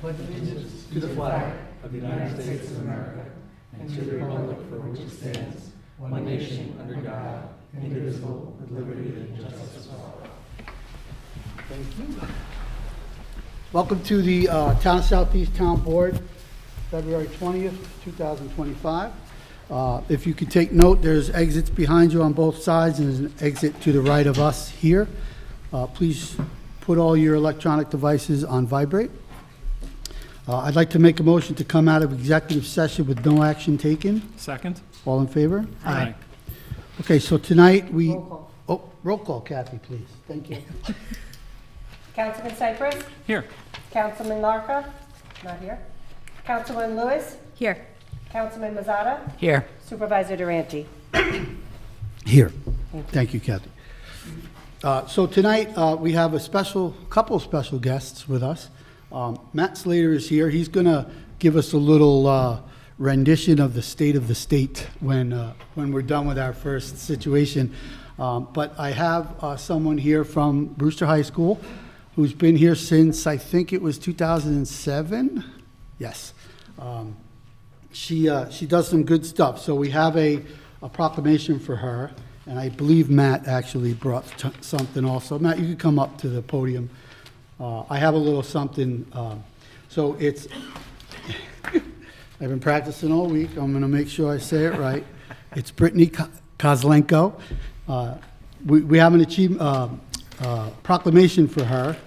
pledge allegiance to the flag of the United States of America and to the republic for which it stands, one nation under God, indivisible, with liberty and justice for all. Thank you. Welcome to the Town of Southeast Town Board, February 20th, 2025. If you could take note, there's exits behind you on both sides, and there's an exit to the right of us here. Please put all your electronic devices on vibrate. I'd like to make a motion to come out of executive session with no action taken. Second. All in favor? Aye. Okay, so tonight we... Roll call. Oh, roll call, Kathy, please. Thank you. Councilman Cypress? Here. Councilman Larka? Not here. Councilman Lewis? Here. Councilman Mazzata? Here. Supervisor Durante? Here. Thank you, Kathy. So tonight, we have a couple of special guests with us. Matt Slater is here. He's going to give us a little rendition of the state of the state when we're done with our first situation. But I have someone here from Brewster High School who's been here since, I think it was 2007. Yes. She does some good stuff. So we have a proclamation for her, and I believe Matt actually brought something also. Matt, you could come up to the podium. I have a little something. So it's, I've been practicing all week. I'm going to make sure I say it right. It's Brittany Kozlenko. We have an proclamation for her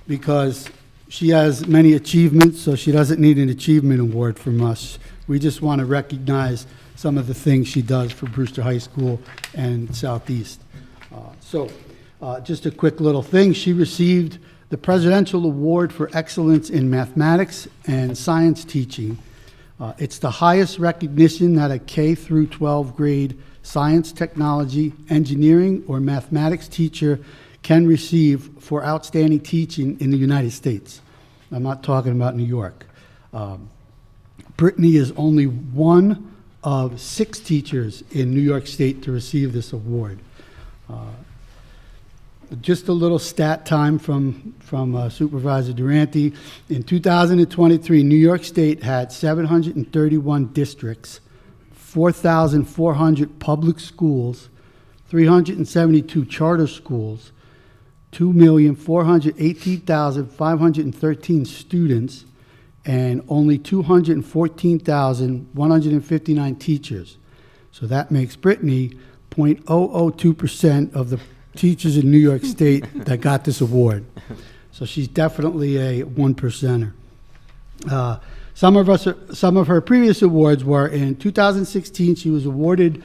because she has many achievements, so she doesn't need an achievement award from us. We just want to recognize some of the things she does for Brewster High School and Southeast. Just a quick little thing. She received the Presidential Award for Excellence in Mathematics and Science Teaching. It's the highest recognition that a K through 12 grade science, technology, engineering, or mathematics teacher can receive for outstanding teaching in the United States. I'm not talking about New York. Brittany is only one of 6 teachers in New York State to receive this award. Just a little stat time from Supervisor Durante. In 2023, New York State had 731 districts, 4,400 public schools, 372 charter schools, 2,418,513 students, and only 214,159 teachers. So that makes Brittany 0.002% of the teachers in New York State that got this award. So she's definitely a 1%er. Some of her previous awards were in 2016, she was awarded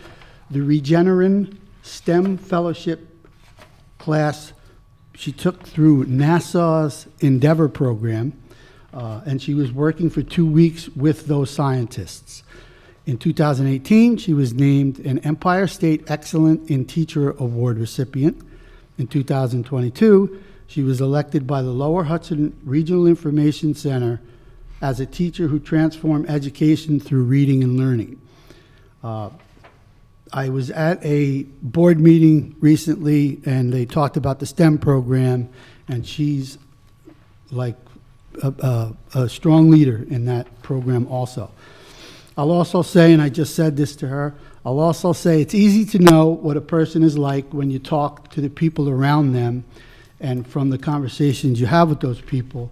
the Regeneron STEM Fellowship class she took through NASA's Endeavor program, and she was working for 2 weeks with those scientists. In 2018, she was named an Empire State Excellent in Teacher Award recipient. In 2022, she was elected by the Lower Hudson Regional Information Center as a teacher who transformed education through reading and learning. I was at a board meeting recently, and they talked about the STEM program, and she's like a strong leader in that program also. I'll also say, and I just said this to her, I'll also say it's easy to know what a person is like when you talk to the people around them and from the conversations you have with those people.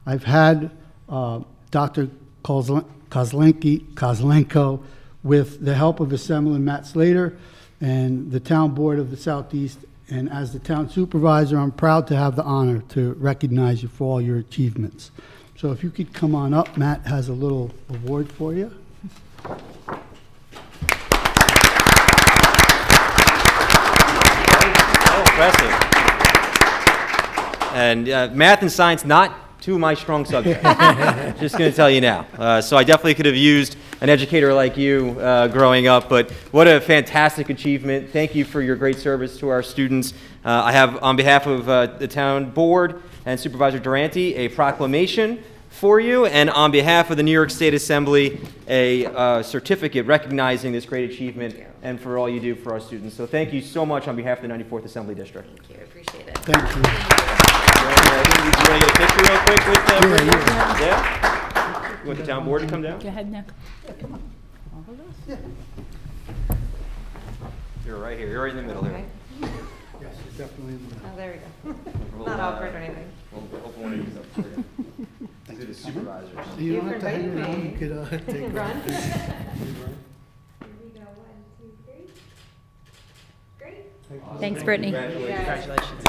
I've had Dr. Kozlenko with the help of Assemblyman Matt Slater and the Town Board of the Southeast, and as the town supervisor, I'm proud to have the honor to recognize you for all your achievements. So if you could come on up, Matt has a little award for you. Impressive. And math and science, not two of my strong subjects. Just going to tell you now. So I definitely could have used an educator like you growing up, but what a fantastic achievement. Thank you for your great service to our students. I have, on behalf of the town board and Supervisor Durante, a proclamation for you, and on behalf of the New York State Assembly, a certificate recognizing this great achievement and for all you do for our students. So thank you so much on behalf of the 94th Assembly District. Thank you. I appreciate it. Thank you. You want to get a picture real quick with Yeah. town board to come down? Go ahead, Nick. You're right here. You're right in the middle here. Yes, it's definitely in the middle. Oh, there we go. We'll, Not awkward or anything. We'll open one of these up for you. These are the supervisors. You don't You have to hang invited around, me. you could take Run. Here we go, 1, 2, 3. Great. Thanks, Brittany. Congratulations.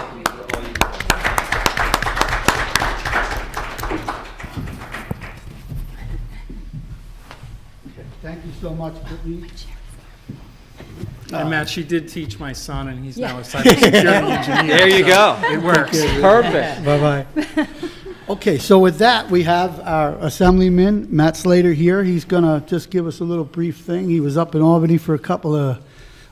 Thank you so much, Brittany. And Matt, she did teach my son, and he's now a Yeah. cybersecurity engineer. There you so go. It works. Perfect. Bye-bye. Okay, so with that, we have our Assemblyman, Matt Slater, here. He's going to just give us a little brief thing. He was up in Albany for a couple of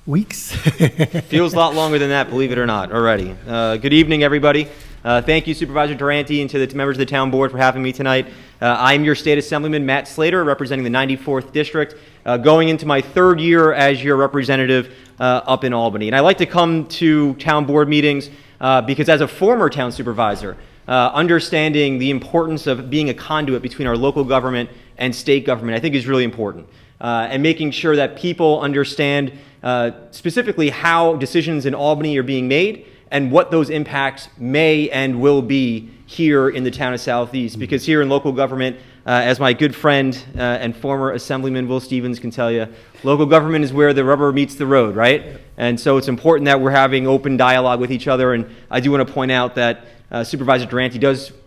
weeks. Feels a lot longer than that, believe it or not, already. Good evening, everybody. Thank you, Supervisor Durante, and to the members of the town board for having me tonight. I'm your state assemblyman, Matt Slater, representing the 94th District, going into my third year as your representative up in Albany. And I like to come to town board meetings because as a former town supervisor, understanding the importance of being a conduit between our local government and state government, I think is really important. And making sure that people understand specifically how decisions in Albany are being made and what those impacts may and will be here in the town of Southeast. Because here in local government, as my good friend and former Assemblyman Will Stevens can tell you, local government is where the rubber meets the road, right? And so it's important that we're having open dialogue with each other. And I do want to point out that Supervisor Durante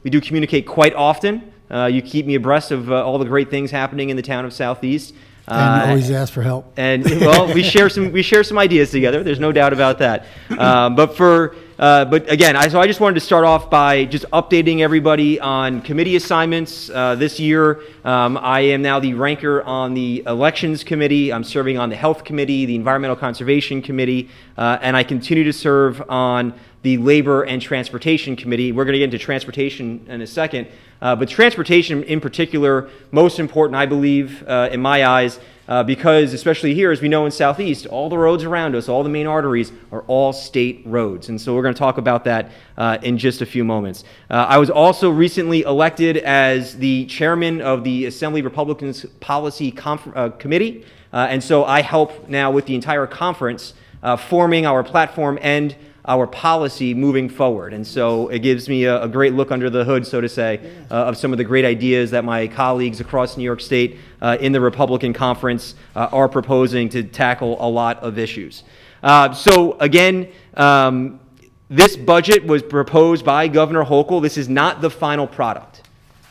we do communicate quite often. You keep me abreast of all the great things happening in the town of Southeast. And always ask for help. And well, we share some ideas together. There's no doubt about that. But again, I just wanted to start off by just updating everybody on committee assignments. This year, I am now the ranker on the Elections Committee. I'm serving on the Health Committee, the Environmental Conservation Committee, and I continue to serve on the Labor and Transportation Committee. We're going to get into transportation in a second. But transportation in particular, most important, I believe, in my eyes, because especially here, as we know in Southeast, all the roads around us, all the main arteries are all state roads. And so we're going to talk about that in just a few moments. I was also recently elected as the chairman of the Assembly Republicans Policy Committee. And so I help now with the entire conference forming our platform and our policy moving forward. And so it gives me a great look under the hood, so to say, of some of the great ideas that my colleagues across New York State in the Republican Conference are proposing to tackle a lot of issues. So again, this budget was proposed by Governor Hochul. This is not the final product.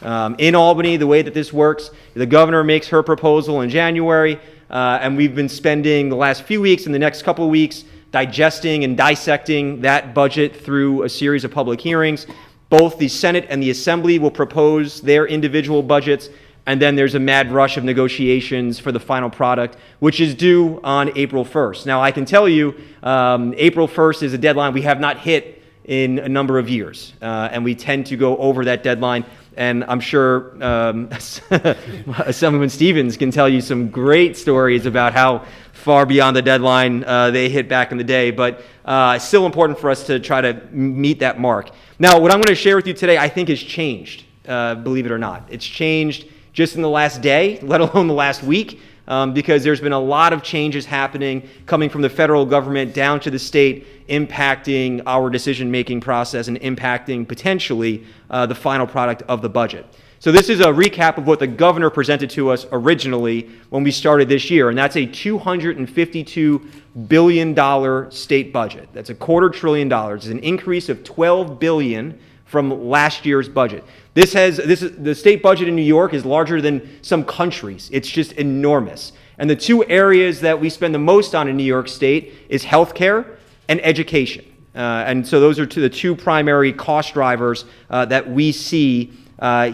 In Albany, the way that this works, the governor makes her proposal in January, and we've been spending the last few weeks and the next couple of weeks digesting and dissecting that budget through a series of public hearings. Both the Senate and the Assembly will propose their individual budgets, and then there's a mad rush of negotiations for the final product, which is due on April 1st. Now, I can tell you, April 1st is a deadline we have not hit in a number of years, and we tend to go over that deadline. And I'm sure Assemblyman Stevens can tell you some great stories about how far beyond the deadline they hit back in the day, but it's still important for us to try to meet that mark. Now, what I'm going to share with you today, I think has changed, believe it or not. It's changed just in the last day, let alone the last week, because there's been a lot of changes happening coming from the federal government down to the state, impacting our decision-making process and impacting potentially the final product of the budget. So this is a recap of what the governor presented to us originally when we started this year, and that's a $252 billion state budget. That's $250 billion. It's an increase of $12 billion from last year's budget. The state budget in New York is larger than some countries. It's just enormous. And the two areas that we spend the most on in New York State is healthcare and education. And so those are the two primary cost drivers that we see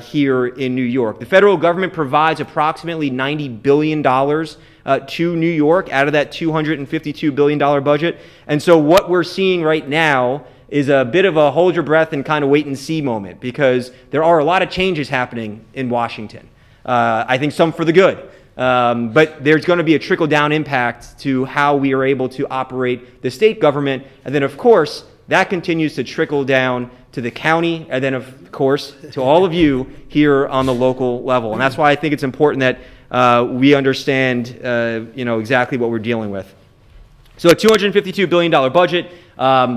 here in New York. The federal government provides approximately $90 billion to New York out of that $252 billion budget. And so what we're seeing right now is a bit of a hold your breath and kind of wait and see moment, because there are a lot of changes happening in Washington. I think some for the good. But there's going to be a trickle-down impact to how we are able to operate the state government. And then, of course, that continues to trickle down to the county, and then, of course, to all of you here on the local level. And that's why I think it's important that we understand, exactly what we're dealing with. So a $252 billion budget.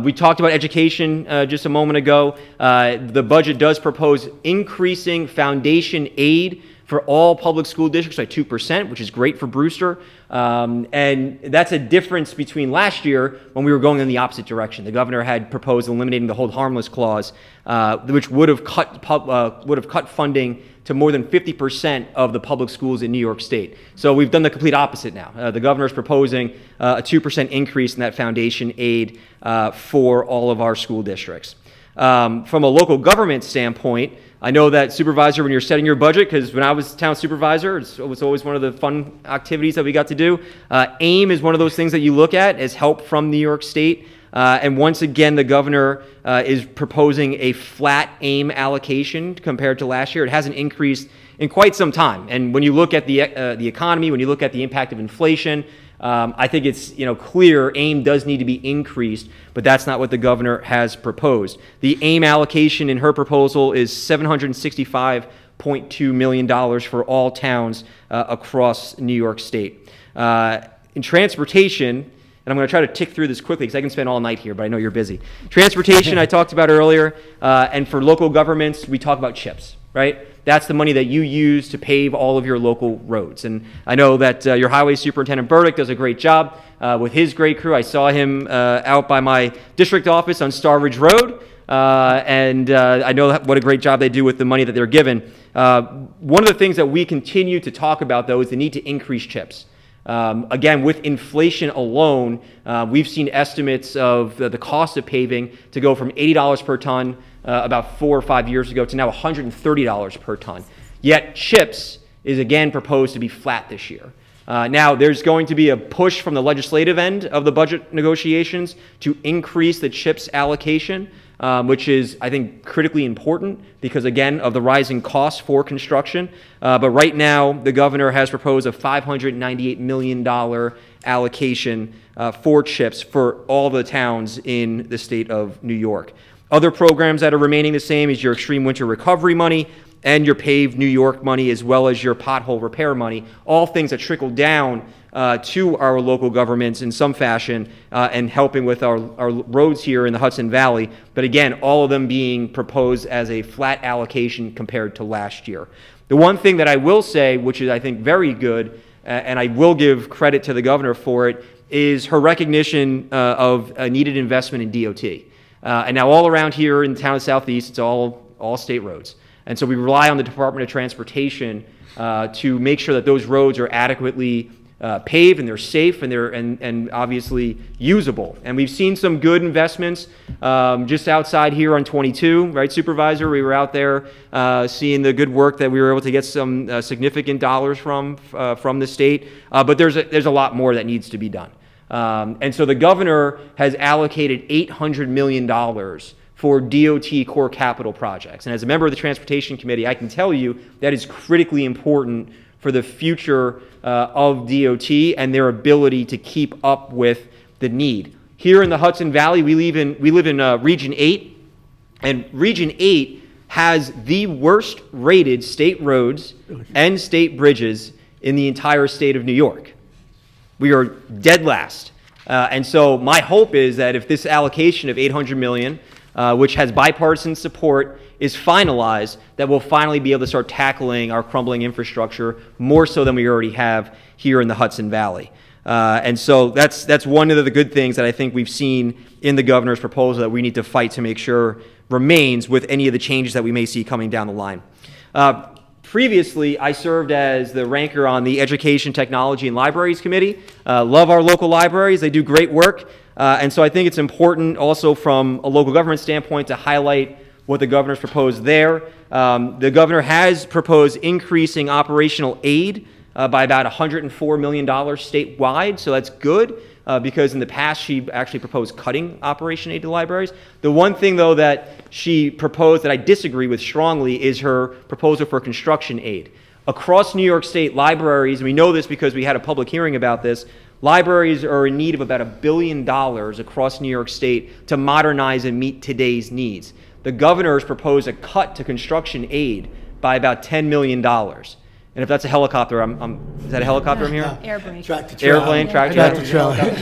We talked about education just a moment ago. The budget does propose increasing foundation aid for all public school districts by 2%, which is great for Brewster. And that's a difference between last year when we were going in the opposite direction. The governor had proposed eliminating the hold harmless clause, which would have cut funding to more than 50% of the public schools in New York State. So we've done the complete opposite now. The governor is proposing a 2% increase in that foundation aid for all of our school districts. From a local government standpoint, I know that, Supervisor, when you're setting your budget, because when I was town supervisor, it was always one of the fun activities that we got to do. AIM is one of those things that you look at as help from New York State. And once again, the governor is proposing a flat AIM allocation compared to last year. It hasn't increased in quite some time. And when you look at the economy, when you look at the impact of inflation, I think it's clear AIM does need to be increased, but that's not what the governor has proposed. The AIM allocation in her proposal is $765.2 million for all towns across New York State. In transportation, and I'm going to try to tick through this quickly because I can spend all night here, but I know you're busy. Transportation, I talked about earlier, and for local governments, we talk about CHIPS, right? That's the money that you use to pave all of your local roads. And I know that your highway superintendent, Burdick, does a great job with his great crew. I saw him out by my district office on Star Ridge Road, and I know what a great job they do with the money that they're given. One of the things that we continue to talk about, though, is the need to increase CHIPS. Again, with inflation alone, we've seen estimates of the cost of paving to go from $80 per ton about 4 or 5 years ago to now $130 per ton. Yet CHIPS is again proposed to be flat this year. Now, there's going to be a push from the legislative end of the budget negotiations to increase the CHIPS allocation, which is, I think, critically important because, again, of the rising costs for construction. But right now, the governor has proposed a $598 million allocation for CHIPS for all the towns in the state of New York. Other programs that are remaining the same is your extreme winter recovery money and your paved New York money, as well as your pothole repair money, all things that trickle down to our local governments in some fashion and helping with our roads here in the Hudson Valley. But again, all of them being proposed as a flat allocation compared to last year. The one thing that I will say, which is I think very good, and I will give credit to the governor for it, is her recognition of a needed investment in DOT. And now all around here in the town of Southeast, it's all state roads. And so we rely on the Department of Transportation to make sure that those roads are adequately paved and they're safe and they're and obviously usable. And we've seen some good investments just outside here on 22, right, Supervisor? We were out there seeing the good work that we were able to get some significant dollars from the state. But there's a lot more that needs to be done. And so the governor has allocated $800 million for DOT core capital projects. And as a member of the Transportation Committee, I can tell you that is critically important for the future of DOT and their ability to keep up with the need. Here in the Hudson Valley, we live in Region 8, and Region 8 has the worst rated state roads and state bridges in the entire state of New York. We are dead last. And so my hope is that if this allocation of $800 million, which has bipartisan support, is finalized, that we'll finally be able to start tackling our crumbling infrastructure more so than we already have here in the Hudson Valley. And so that's one of the good things that I think we've seen in the governor's proposal that we need to fight to make sure remains with any of the changes that we may see coming down the line. Previously, I served as the ranker on the Education, Technology, and Libraries Committee. Love our local libraries. They do great work. And so I think it's important also from a local government standpoint to highlight what the governor's proposed there. The governor has proposed increasing operational aid by about $104 million statewide, so that's good. Because in the past she actually proposed cutting operation aid to libraries. The one thing, though, that she proposed that I disagree with strongly is her proposal for construction aid. Across New York State, libraries, and we know this because we had a public hearing about this, libraries are in need of about $1 billion across New York State to modernize and meet today's needs. the governor's proposed a cut to construction aid by about $10 million. And if that's a helicopter, is that a helicopter I'm hearing? Airbrake. Tractor trailer. Airplane, tractor Tractor trailer. trailer.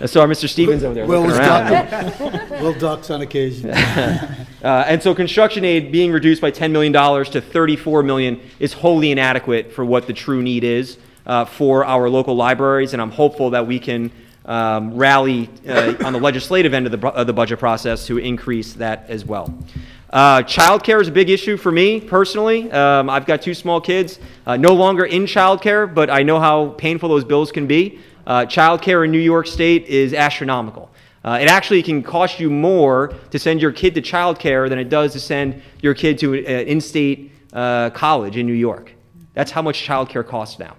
I saw Mr. Stevens over there looking Will's around. Will ducks on occasion. And so construction aid being reduced by $10 million to $34 million is wholly inadequate for what the true need is for our local libraries, and I'm hopeful that we can rally on the legislative end of the budget process to increase that as well. Childcare is a big issue for me personally. I've got 2 small kids, no longer in childcare, but I know how painful those bills can be. Childcare in New York State is astronomical. It actually can cost you more to send your kid to childcare than it does to send your kid to an in-state college in New York. That's how much childcare costs now.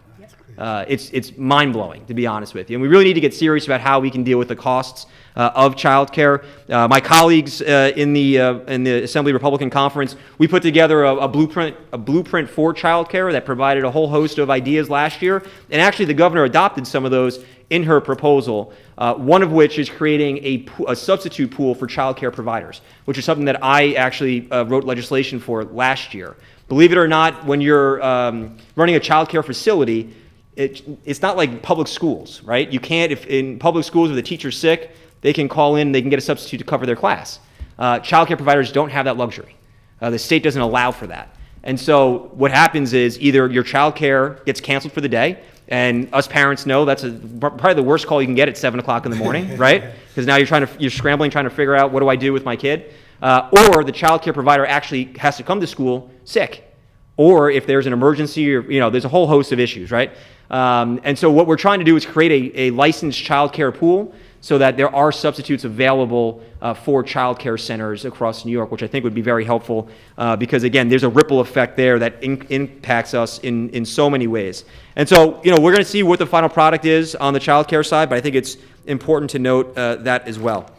It's mind-blowing, to be honest with you. And we really need to get serious about how we can deal with the costs of childcare. My colleagues in the Assembly Republican Conference, we put together a blueprint for childcare that provided a whole host of ideas last year. And actually, the governor adopted some of those in her proposal, one of which is creating a substitute pool for childcare providers, which is something that I actually wrote legislation for last year. Believe it or not, when you're running a childcare facility, it's not like public schools, right? You can't, if in public schools if the teacher's sick, they can call in, they can get a substitute to cover their class. Childcare providers don't have that luxury. The state doesn't allow for that. And so what happens is either your childcare gets canceled for the day, and us parents know that's probably the worst call you can get at 7 o'clock in the morning, right? Because now you're scrambling, trying to figure out what do I do with my kid, or the childcare provider actually has to come to school sick, or if there's an emergency, or there's a whole host of issues, right? And so what we're trying to do is create a licensed childcare pool so that there are substitutes available for childcare centers across New York, which I think would be very helpful because, again, there's a ripple effect there that impacts us in so many ways. And so, we're going to see what the final product is on the childcare side, but I think it's important to note that as well.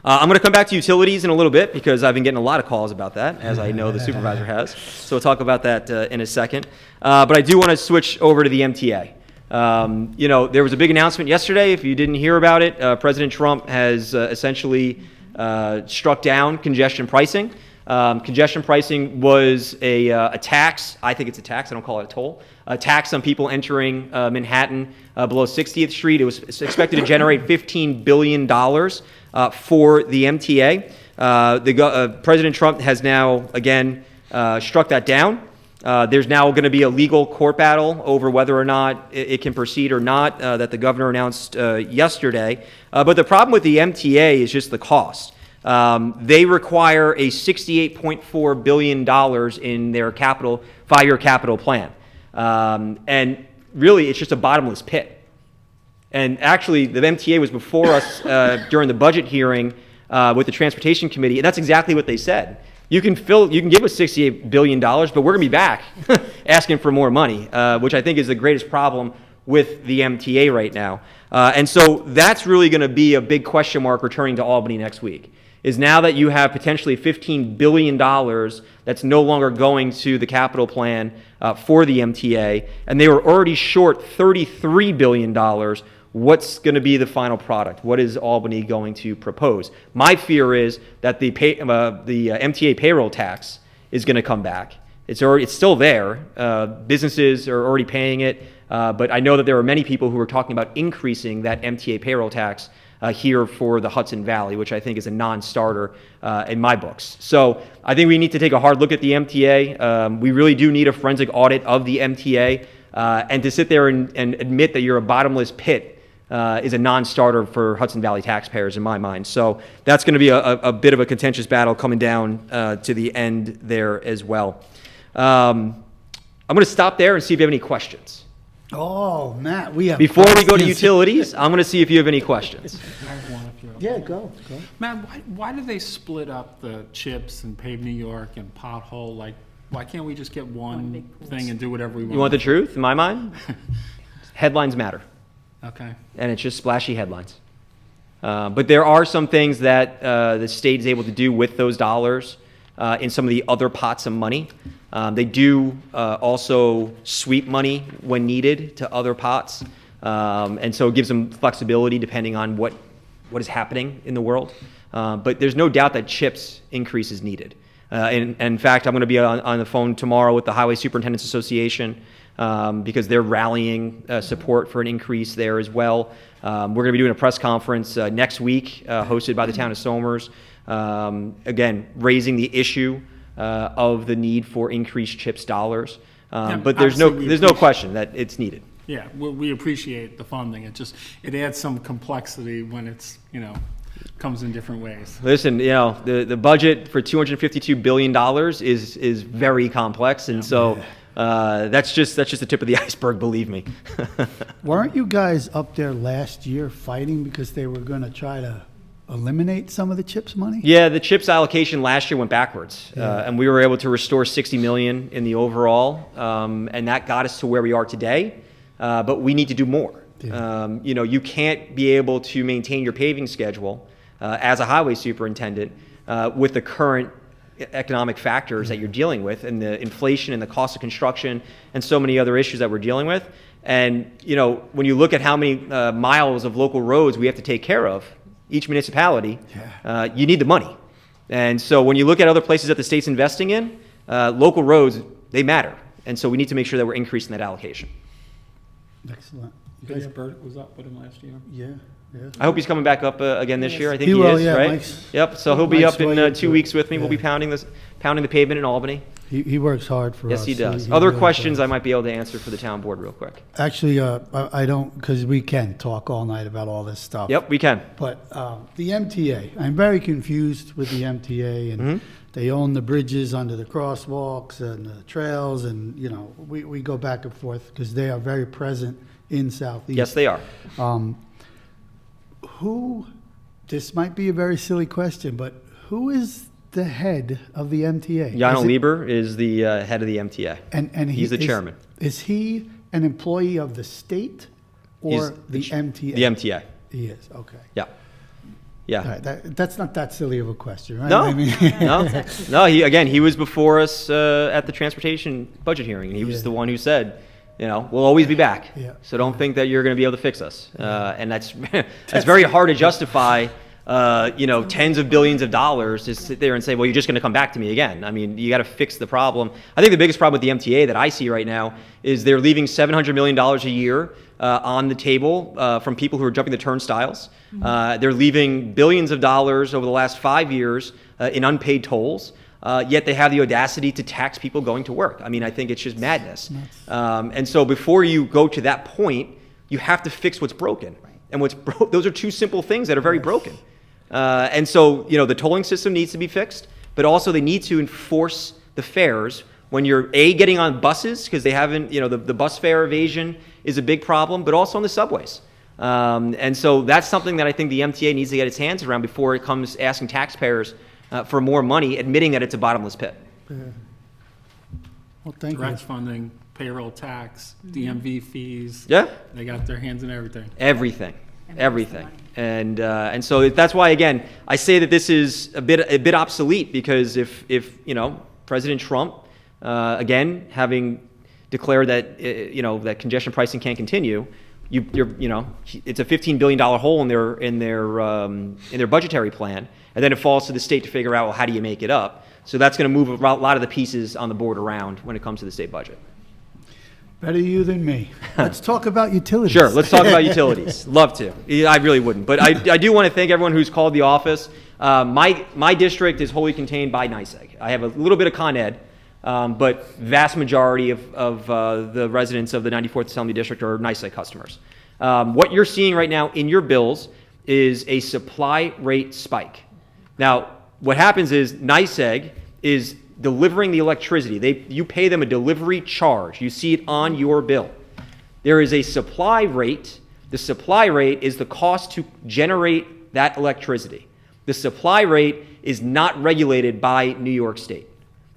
I'm going to come back to utilities in a little bit because I've been getting a lot of calls about that, as I know the supervisor has. So we'll talk about that in a second. But I do want to switch over to the MTA. There was a big announcement yesterday. If you didn't hear about it, President Trump has essentially struck down congestion pricing. Congestion pricing was a tax. I think it's a tax. I don't call it a toll. A tax on people entering Manhattan below 60th Street. It was expected to generate $15 billion for the MTA. President Trump has now, again, struck that down. There's now going to be a legal court battle over whether or not it can proceed or not that the governor announced yesterday. But the problem with the MTA is just the cost. They require a $68.4 billion in their five-year capital plan. And really, it's just a bottomless pit. And actually, the MTA was before us during the budget hearing with the Transportation Committee, and that's exactly what they said. You can give us $68 billion, but we're going to be back asking for more money, which I think is the greatest problem with the MTA right now. And so that's really going to be a big question mark returning to Albany next week, is now that you have potentially $15 billion that's no longer going to the capital plan for the MTA, and they were already short $33 billion, what's going to be the final product? What is Albany going to propose? My fear is that the MTA payroll tax is going to come back. It's still there. Businesses are already paying it, but I know that there are many people who are talking about increasing that MTA payroll tax here for the Hudson Valley, which I think is a non-starter in my books. So I think we need to take a hard look at the MTA. We really do need a forensic audit of the MTA, and to sit there and admit that you're a bottomless pit is a non-starter for Hudson Valley taxpayers in my mind. So that's going to be a bit of a contentious battle coming down to the end there as well. I'm going to stop there and see if you have any questions. Oh, Matt, we have... Before we go to utilities, I'm going to see if you have any questions. Yeah, go. Matt, why do they split up the CHIPS and Pave New York and Pothole? Like, why can't we just get one thing and do whatever we want? You want the truth? In my mind, headlines matter. Okay. And it's just splashy headlines. But there are some things that the state is able to do with those dollars in some of the other pots of money. They do also sweep money when needed to other pots. And so it gives them flexibility depending on what is happening in the world. But there's no doubt that CHIPS increase is needed. And in fact, I'm going to be on the phone tomorrow with the Highway Superintendents Association because they're rallying support for an increase there as well. We're going to be doing a press conference next week hosted by the town of Somers. Again, raising the issue of the need for increased CHIPS dollars. But there's no question that it's needed. Yeah, we appreciate the funding. It adds some complexity when it's, comes in different ways. Listen, the budget for $252 billion is very complex, and so that's just the tip of the iceberg, believe me. Weren't you guys up there last year fighting because they were going to try to eliminate some of the CHIPS money? Yeah, the CHIPS allocation last year went backwards, and we were able to restore $60 million in the overall, and that got us to where we are today. But we need to do more. Yeah. You can't be able to maintain your paving schedule as a highway superintendent with the current economic factors that you're dealing with, and the inflation and the cost of construction and so many other issues that we're dealing with. And when you look at how many miles of local roads we have to take care of, each municipality, you need the money. And so when you look at other places that the state's investing in, local roads, they matter. And so we need to make sure that we're increasing that allocation. Excellent. Yeah, Bert was up with him last year. Yeah. I hope he's coming back up again this year. I think He he, will, is, yeah, right? Mike's- Yep. So he'll be Mike's up in way 2 into weeks it. with me. We'll be Yeah. pounding the pavement in Albany. He works hard for us. Yes, he does. He Other really questions does. I might be able to answer for the town board real quick. Actually, I don't, because we can talk all night about all this stuff. Yep, we can. But the MTA, I'm very confused with the MTA, and Mm-hmm. they own the bridges under the crosswalks and the trails, and, we go back and forth because they are very present in Southeast. Yes, they are. This might be a very silly question, but who is the head of the MTA? Jano Is it- Lieber is the head of the MTA. And He's the chairman. Is he an employee of the state or He's the MTA? The MTA. He is, okay. Yeah. Yeah. All right, that's not that silly of a question, right? No, I mean, no. He was before us at the transportation budget hearing, and he was Yeah. the one who said, we'll always be back. Yeah. So don't think that you're going to be able to fix us. And that's very hard to justify. Tens of billions of dollars to sit there and say, well, you're just going to come back to me again. I mean, you got to fix the problem. I think the biggest problem with the MTA that I see right now is they're leaving $700 million a year on the table from people who are jumping the turnstiles. They're leaving billions of dollars over the last 5 years in unpaid tolls. Yet they have the audacity to tax people going to work. I mean, I think it's just madness. And so before you go to that point, you have to fix what's broken. And those are two simple things that are very broken. And so, the tolling system needs to be fixed, but also they need to enforce the fares when you're, getting on buses, because they haven't, the bus fare evasion is a big problem, but also on the subways. And so that's something that I think the MTA needs to get its hands around before it comes asking taxpayers for more money, admitting that it's a bottomless pit. well, thank you. Direct funding, payroll tax, DMV fees. Yeah. They got their hands in everything. Everything. And so that's why, again, I say that this is a bit obsolete, because if President Trump, again, having declared that that congestion pricing can't continue, it's a $15 billion hole in their budgetary plan, and then it falls to the state to figure out, well, how do you make it up? So that's going to move a lot of the pieces on the board around when it comes to the state budget. Better you than me. Let's talk about utilities. Sure, let's talk about utilities. Love to. I really wouldn't. But I do want to thank everyone who's called the office. My district is wholly contained by NYSEG. I have a little bit of Con Ed, but vast majority of the residents of the 94th Assembly District are NYSEG customers. What you're seeing right now in your bills is a supply rate spike. Now, what happens is NYSEG is delivering the electricity. You pay them a delivery charge. You see it on your bill. There is a supply rate. The supply rate is the cost to generate that electricity. The supply rate is not regulated by New York State.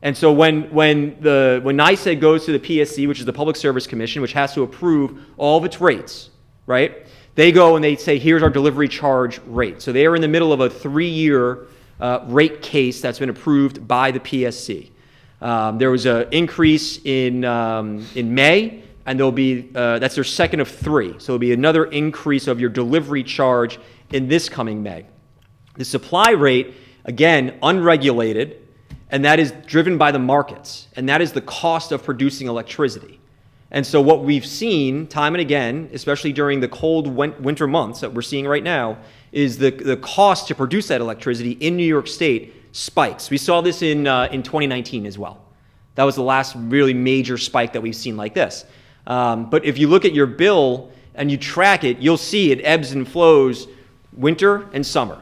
And so when NYSEG goes to the PSC, which is the Public Service Commission, which has to approve all of its rates, right? They go and they say, here's our delivery charge rate. So they are in the middle of a 3-year rate case that's been approved by the PSC. There was an increase in May, and there'll be that's their second of 3. So there'll be another increase of your delivery charge in this coming May. The supply rate, again, unregulated, and that is driven by the markets, and that is the cost of producing electricity. And so what we've seen time and again, especially during the cold winter months that we're seeing right now, is the cost to produce that electricity in New York State spikes. We saw this in 2019 as well. That was the last really major spike that we've seen like this. But if you look at your bill and you track it, you'll see it ebbs and flows winter and summer,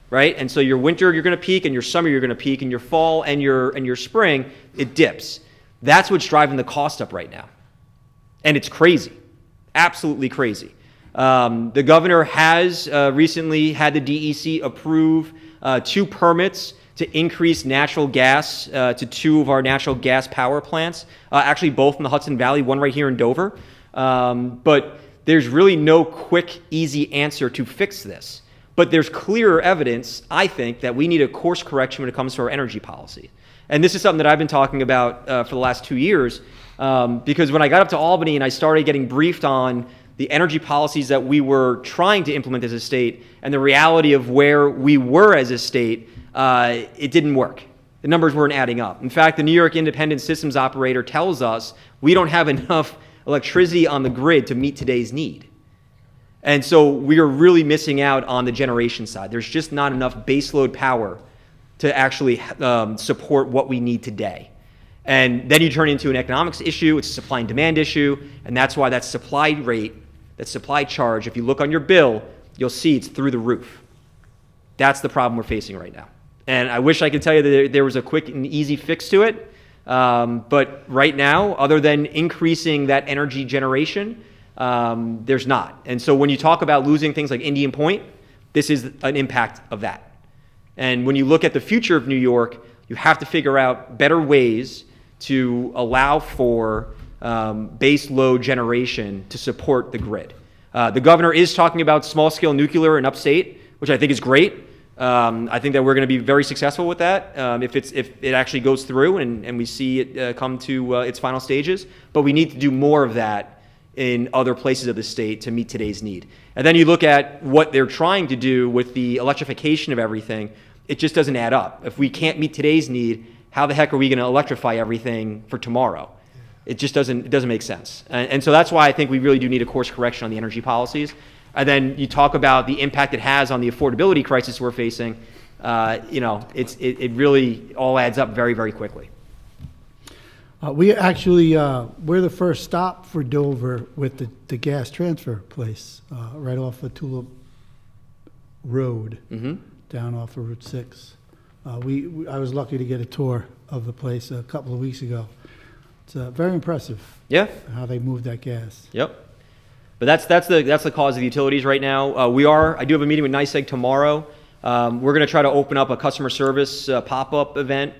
right? And so your winter, you're going to peak, and your summer, you're going to peak, and your fall and your spring, it dips. That's what's driving the cost up right now. And it's crazy, absolutely crazy. The governor has recently had the DEC approve 2 permits to increase natural gas to 2 of our natural gas power plants, actually both in the Hudson Valley, one right here in Dover. But there's really no quick, easy answer to fix this. But there's clearer evidence, I think, that we need a course correction when it comes to our energy policy. And this is something that I've been talking about for the last 2 years, because when I got up to Albany and I started getting briefed on the energy policies that we were trying to implement as a state and the reality of where we were as a state, it didn't work. The numbers weren't adding up. In fact, the New York Independent Systems Operator tells us we don't have enough electricity on the grid to meet today's need. And so we are really missing out on the generation side. There's just not enough baseload power to actually support what we need today. And then you turn into an economics issue, it's a supply and demand issue, and that's why that supply rate, that supply charge, if you look on your bill, you'll see it's through the roof. That's the problem we're facing right now. And I wish I could tell you that there was a quick and easy fix to it, but right now, other than increasing that energy generation, there's not. And so when you talk about losing things like Indian Point, this is an impact of that. And when you look at the future of New York, you have to figure out better ways to allow for base load generation to support the grid. The governor is talking about small-scale nuclear in upstate, which I think is great. I think that we're going to be very successful with that if it actually goes through and we see it come to its final stages. But we need to do more of that in other places of the state to meet today's need. And then you look at what they're trying to do with the electrification of everything, it just doesn't add up. If we can't meet today's need, how the heck are we going to electrify everything for tomorrow? It just doesn't make sense. And so that's why I think we really do need a course correction on the energy policies. And then you talk about the impact it has on the affordability crisis we're facing. It really all adds up very, very quickly. We actually, we're the first stop for Dover with the gas transfer place, right off of Tulip Road, down off of Route 6. I was lucky to get a tour of the place a couple of weeks ago. It's very impressive. Yeah. How they moved that gas. Yep. But that's the cause of the utilities right now. I do have a meeting with NYSEG tomorrow. We're going to try to open up a customer service pop-up event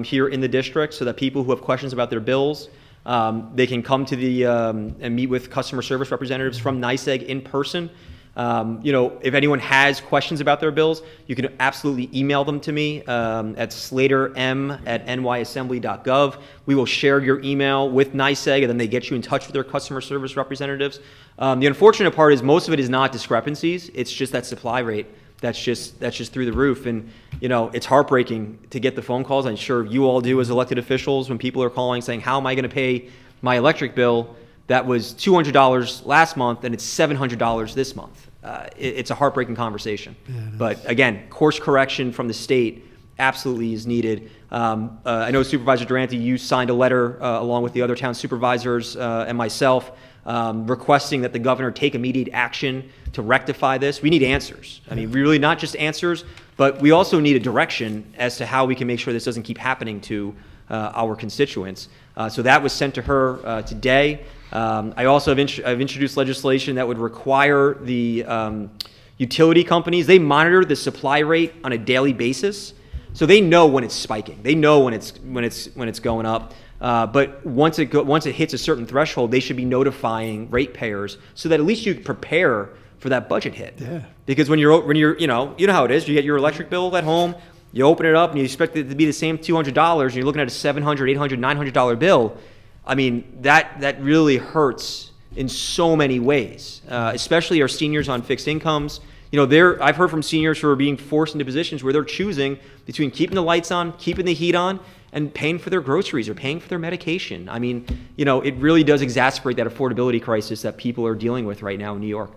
here in the district so that people who have questions about their bills, they can come to the and meet with customer service representatives from NYSEG in person. If anyone has questions about their bills, you can absolutely email them to me at slaterm@nyassembly.gov. We will share your email with NYSEG, and then they get you in touch with their customer service representatives. The unfortunate part is most of it is not discrepancies. It's just that supply rate that's just through the roof. And, it's heartbreaking to get the phone calls. I'm sure you all do as elected officials when people are calling saying, how am I going to pay my electric bill that was $200 last month and it's $700 this month? It's a heartbreaking conversation. Yeah, but again, course correction from the state absolutely is needed. I know Supervisor Durante, you signed a letter along with the other town supervisors and myself requesting that the governor take immediate action to rectify this. We need answers. I mean, really not just answers, but we also need a direction as to how we can make sure this doesn't keep happening to our constituents. So that was sent to her today. I also have introduced legislation that would require the utility companies, they monitor the supply rate on a daily basis, so they know when it's spiking. They know when it's going up. But once it hits a certain threshold, they should be notifying ratepayers so that at least you prepare for that budget hit. Yeah. Because when you're you know how it is. You get your electric bill at home, you open it up, and you expect it to be the same $200, and you're looking at a $700, $800, $900 bill. I mean, that really hurts in so many ways, especially our seniors on fixed incomes. I've heard from seniors who are being forced into positions where they're choosing between keeping the lights on, keeping the heat on, and paying for their groceries or paying for their medication. I mean, it really does exacerbate that affordability crisis that people are dealing with right now in New York.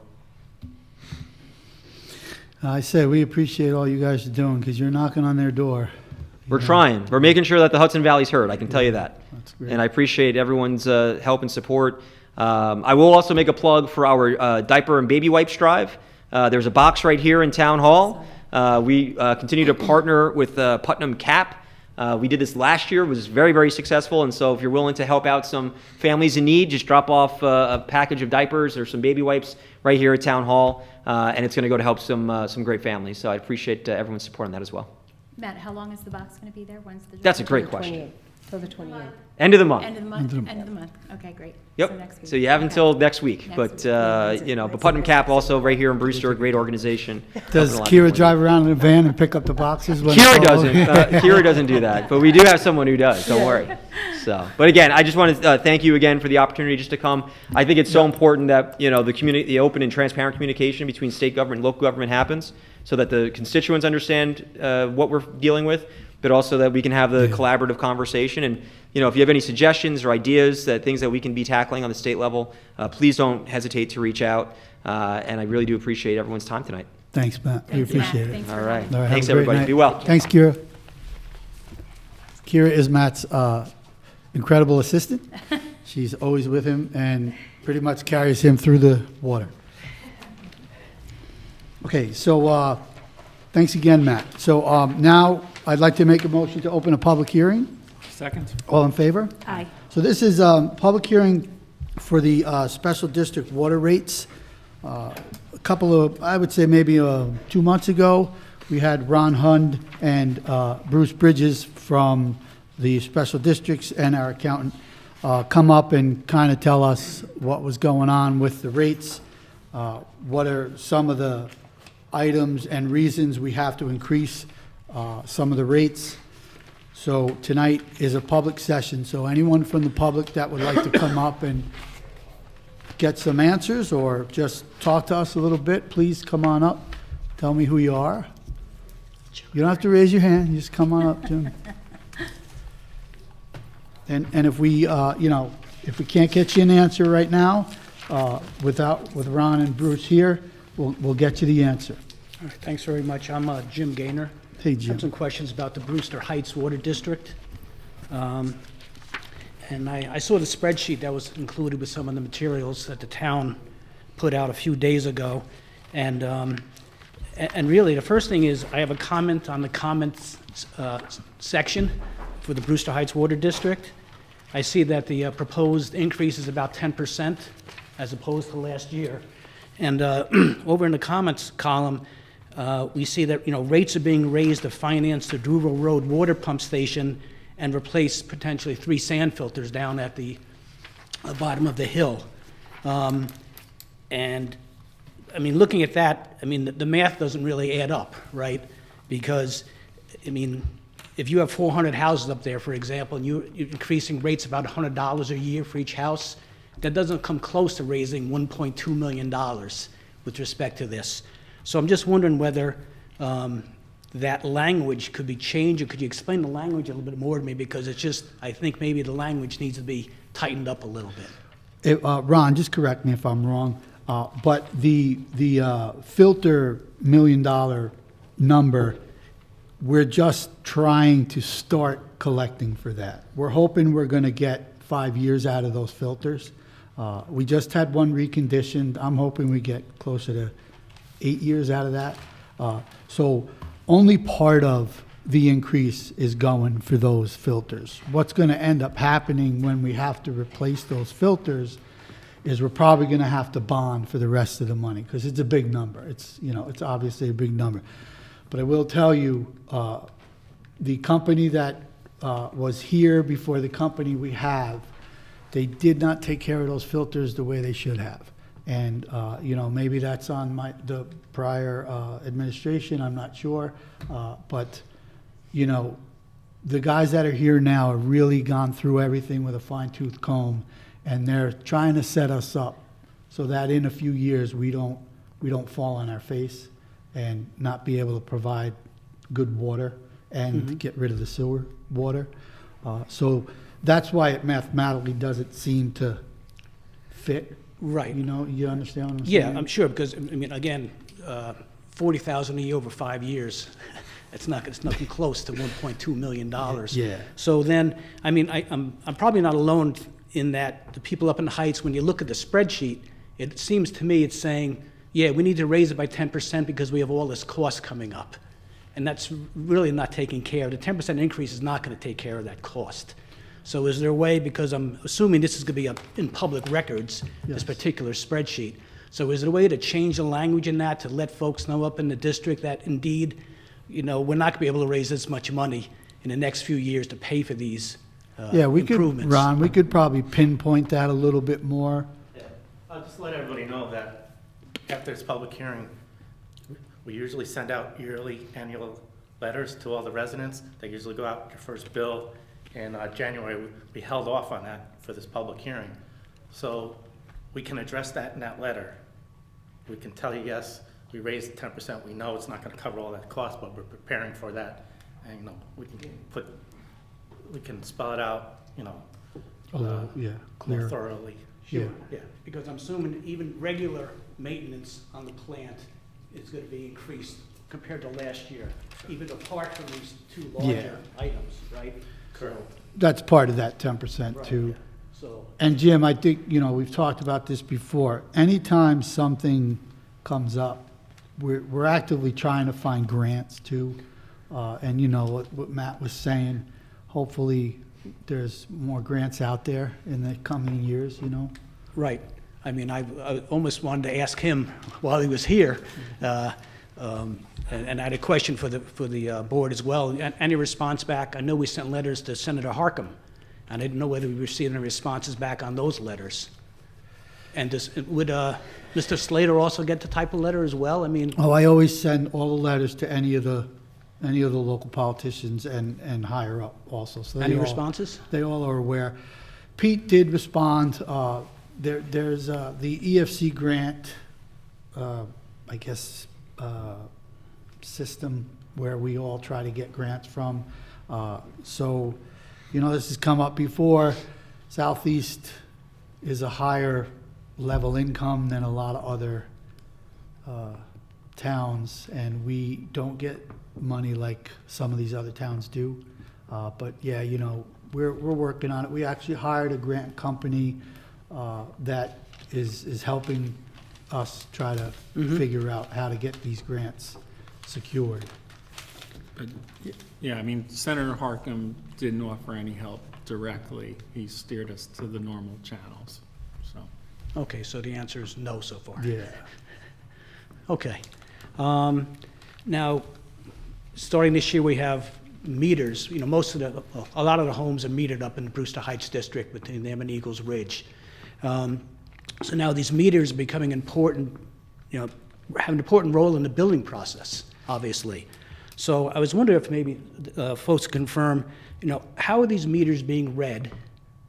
I say we appreciate all you guys are doing because you're knocking on their door. We're trying. We're making sure that the Hudson Valley's heard. I can tell you that. That's great. And I appreciate everyone's help and support. I will also make a plug for our diaper and baby wipes drive. There's a box right here in Town Hall. We continue to partner with Putnam Cap. We did this last year. It was very, very successful. And so if you're willing to help out some families in need, just drop off a package of diapers or some baby wipes right here at Town Hall. And it's going to go to help some great families. So I appreciate everyone's support on that as well. Matt, how long is the box going to be there? When's the? That's a drive? great question. Till the 28th. End of the month. End of the month? End of the month. Okay, great. Yep. So next week. So you have Okay. until next week. Next But, week. Yeah, but Putnam Cap also right here in Brewster, a great organization. Does Helping a lot of Kira people. drive around in a van and pick up the boxes? when Kira it's all doesn't. over? Kira doesn't do that, but we do have someone who does. Don't worry. So, but again, I just want to thank you again for the opportunity just to come. I think it's so important that the open and transparent communication between state government and local government happens, so that the constituents understand what we're dealing with, but also that we can have the collaborative conversation. And if you have any suggestions or ideas, things that we can be tackling on the state level, please don't hesitate to reach out. And I really do appreciate everyone's time tonight. Thanks, Matt. We Thanks, Matt. appreciate it. Thanks All for right. coming. All right, Thanks, have a great everybody. night. Be well. Thanks, Kira. Kira is Matt's incredible assistant. She's always with him and pretty much carries him through the water. Okay, so thanks again, Matt. So now I'd like to make a motion to open a public hearing. Second? All in favor? Aye. So this is public hearing for the special district water rates. A couple of, I would say maybe 2 months ago, we had Ron Hund and Bruce Bridges from the special districts and our accountant come up and kind of tell us what was going on with the rates, what are some of the items and reasons we have to increase some of the rates. So tonight is a public session, so anyone from the public that would like to come up and get some answers or just talk to us a little bit, please come on up. Tell me who you are. You don't have to raise your hand, you just come on up, Jim. And if we, if we can't get you an answer right now, with Ron and Bruce here, we'll get you the answer. All right, thanks very much. I'm Jim Gaynor. Hey, I Jim. have some questions about the Brewster Heights Water District. And I saw the spreadsheet that was included with some of the materials that the town put out a few days ago. And really, the first thing is, I have a comment on the comments section for the Brewster Heights Water District. I see that the proposed increase is about 10% as opposed to last year. And over in the comments column, we see that, rates are being raised to finance the Duval Road water pump station and replace potentially 3 sand filters down at the bottom of the hill. And, looking at that, the math doesn't really add up, right? Because, if you have 400 houses up there, for example, and you're increasing rates about $100 a year for each house, that doesn't come close to raising $1.2 million with respect to this. So I'm just wondering whether that language could be changed, or could you explain the language a little bit more to me? Because it's just, I think maybe the language needs to be tightened up a little bit. Ron, just correct me if I'm wrong, but the filter $1 million number, we're just trying to start collecting for that. We're hoping we're going to get 5 years out of those filters. We just had one reconditioned. I'm hoping we get closer to 8 years out of that. So only part of the increase is going for those filters. What's going to end up happening when we have to replace those filters is we're probably going to have to bond for the rest of the money, because it's a big number. It's obviously a big number. But I will tell you, the company that was here before the company we have, they did not take care of those filters the way they should have. And, maybe that's on the prior administration, I'm not sure. But, the guys that are here now have really gone through everything with a fine-tooth comb, and they're trying to set us up so that in a few years we don't fall on our face. and not be able to provide good water and get rid of the sewer water. So that's why it mathematically doesn't seem to fit. Right. You know, you understand what I'm saying? Yeah, I'm sure, because, I mean, again, 40,000 a year over 5 years, it's nothing close to $1.2 million. Yeah. So then, I mean, I'm probably not alone in that the people up in the Heights, when you look at the spreadsheet, it seems to me it's saying, yeah, we need to raise it by 10% because we have all this cost coming up. And that's really not taking care of, the 10% increase is not going to take care of that cost. So is there a way, because I'm assuming this is going to be up in public records, this Yes. particular spreadsheet. So is there a way to change the language in that to let folks know up in the district that indeed, you know, we're not going to be able to raise this much money in the next few years to pay for these Yeah, we could, improvements? Ron, we could probably pinpoint that a little bit more. Yeah, I'll just let everybody know that after this public hearing, we usually send out yearly annual letters to all the residents. They usually go out with your first bill. In January, we held off on that for this public hearing. So we can address that in that letter. We can tell you, yes, we raised 10%. We know it's not gonna cover all that cost, but we're preparing for that. And, you know, we can spell it out, you know, A little, yeah, more clear. thoroughly. Yeah. Yeah, because I'm assuming even regular maintenance on the plant is going to be increased compared to last year, even apart from these two larger items, right? Correct. That's part of that 10% Right, too. yeah. So, And Jim, I think, you know, we've talked about this before. Anytime something comes up, we're actively trying to find grants too. And you know, what Matt was saying, hopefully there's more grants out there in the coming years, you know? right. I mean, I almost wanted to ask him while he was here, and I had a question for the board as well. Any response back? I know we sent letters to Senator Harkam, and I didn't know whether we received any responses back on those letters. And would Mr. Slater also get the type of letter as well? I mean, Oh, I always send all the letters to any of the local politicians and higher up also. So they any all- responses? They all are aware. Pete did respond. There's the EFC grant, I guess, system where we all try to get grants from. So, you know, this has come up before. Southeast is a higher level income than a lot of other towns, and we don't get money like some of these other towns do. But yeah, you know, we're working on it. We actually hired a grant company that is helping us try to figure out how to get these grants secured. But, yeah, I mean, Senator Harkam didn't offer any help directly. He steered us to the normal channels, so. Okay, so the answer is no so far. Yeah. Okay. Now, starting this year, we have meters. You know, a lot of the homes are metered up in the Brewster Heights district between them and Eagles Ridge. So now these meters are becoming important, you know, have an important role in the billing process, obviously. So I was wondering if maybe folks confirm, you know, how are these meters being read?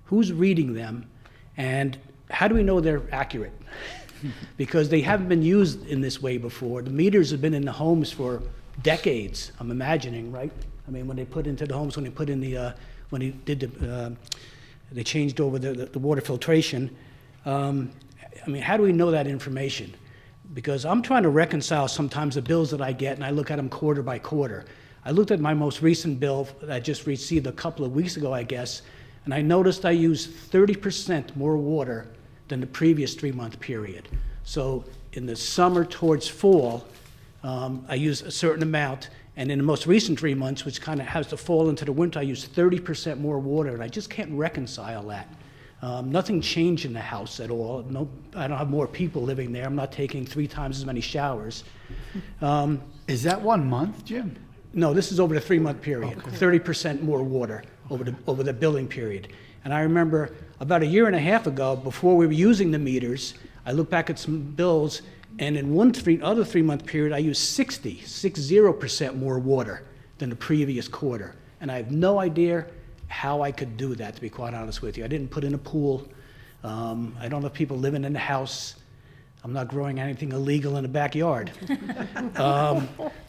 Who's reading them? And how do we know they're accurate? Because they haven't been used in this way before. The meters have been in the homes for decades, I'm imagining, right? I mean, when they put into the homes, when they put in the, when they did the, they changed over the water filtration. I mean, how do we know that information? Because I'm trying to reconcile sometimes the bills that I get, and I look at them quarter by quarter. I looked at my most recent bill that I just received a couple of weeks ago, I guess, and I noticed I used 30% more water than the previous 3-month period. So in the summer towards fall, I use a certain amount, and in the most recent 3 months, which kind of has to fall into the winter, I use 30% more water, and I just can't reconcile that. Nothing changed in the house at all. No, I don't have more people living there. I'm not taking 3 times as many showers. Is that 1 month, Jim? No, this is over the 3-month period. 30% more water over the billing period. And I remember about a year and a half ago, before we were using the meters, I looked back at some bills, and in other 3-month period, I used 60% more water than the previous quarter. And I have no idea how I could do that, to be quite honest with you. I didn't put in a pool. I don't have people living in the house. I'm not growing anything illegal in the backyard.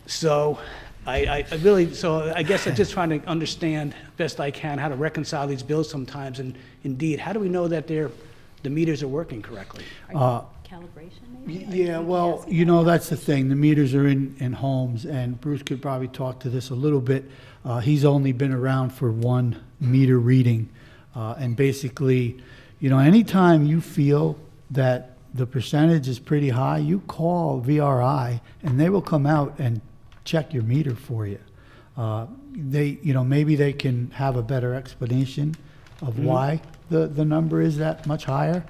So I really, so I guess I'm just trying to understand best I can how to reconcile these bills sometimes, and indeed, how do we know that the meters are working correctly? Calibration, maybe? Yeah, well, you know, that's the thing. The meters are in homes, and Bruce could probably talk to this a little bit. He's only been around for one meter reading. And basically, you know, anytime you feel that the percentage is pretty high, you call VRI, and they will come out and check your meter for you. They, you know, maybe they can have a better explanation of why the number is that much higher.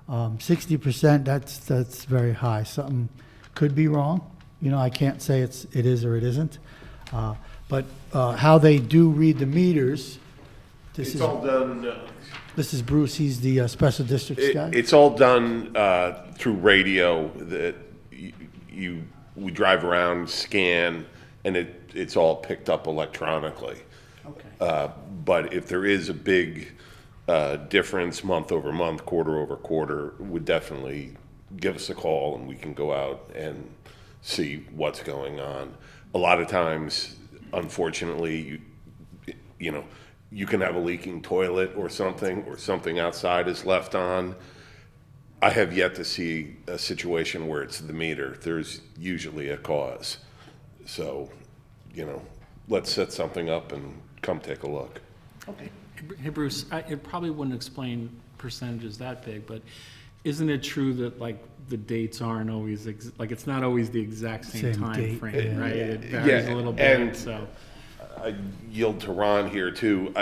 60%, that's very high. Something could be wrong. You know, I can't say it is or it isn't. But how they do read the meters, It's all done, this is Bruce, he's the special districts guy. it's all done through radio, that we drive around, scan, and it's all picked up electronically. Okay. But if there is a big difference month over month, quarter over quarter, would definitely give us a call and we can go out and see what's going on. A lot of times, unfortunately, you know, you can have a leaking toilet or something outside is left on. I have yet to see a situation where it's the meter. There's usually a cause. So, you know, let's set something up and come take a look. Okay. Hey, Bruce, it probably wouldn't explain percentages that big, but isn't it true that, like, the dates aren't always, like, it's not always the exact same Same time date, frame, yeah. right? It varies a little and- bit, so. I yield to Ron here too.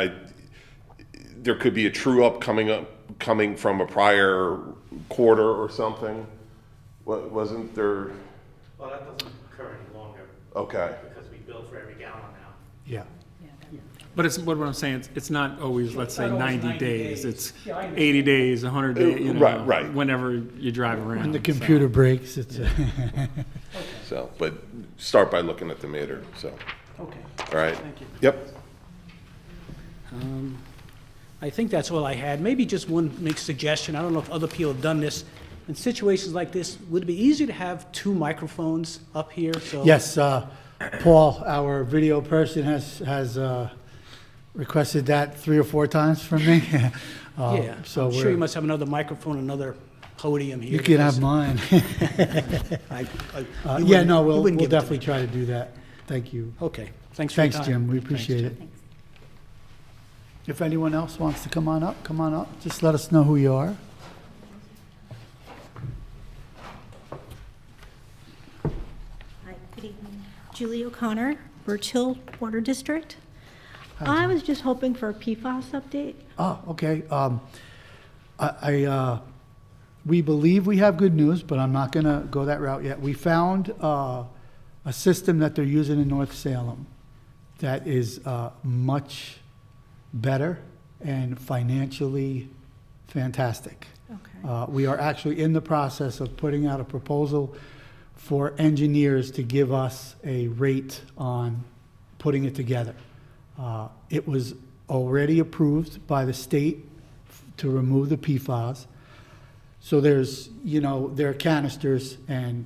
There could be a true up coming from a prior quarter or something. Wasn't there? Well, that doesn't occur any longer Okay. because we bill for every gallon now. Yeah. But it's, what I'm saying, it's not always, let's say, Not always 90 90 days. days. It's Yeah, I understand. 80 days, 100 days, you know. Right. Whenever you drive around. When the so. computer breaks, it's, So, but start by looking at the meter. So, Okay. all right. Thank you. Yep. I think that's all I had. Maybe just one make suggestion. I don't know if other people have done this. In situations like this, would it be easier to have two microphones up here? So yes, Paul, our video person has requested that 3 or 4 times from me. Yeah, So I'm sure we're- you must have another microphone, another podium here. You can have because mine. you Yeah, wouldn't- no, you we'll wouldn't give it to definitely me. try to do that. Thank you. Okay, thanks for your Thanks, time. Jim, we appreciate it. Thanks. If anyone else wants to come on up, come on up. Just let us know who you are. Hi, good evening. Julie O'Connor, Birch Hill Water District. I was just hoping for a PFAS update. Oh, okay. We believe we have good news, but I'm not gonna go that route yet. We found a system that they're using in North Salem that is much better and financially fantastic. Okay. We are actually in the process of putting out a proposal for engineers to give us a rate on putting it together. It was already approved by the state to remove the PFAS. So there's, you know, there are canisters, and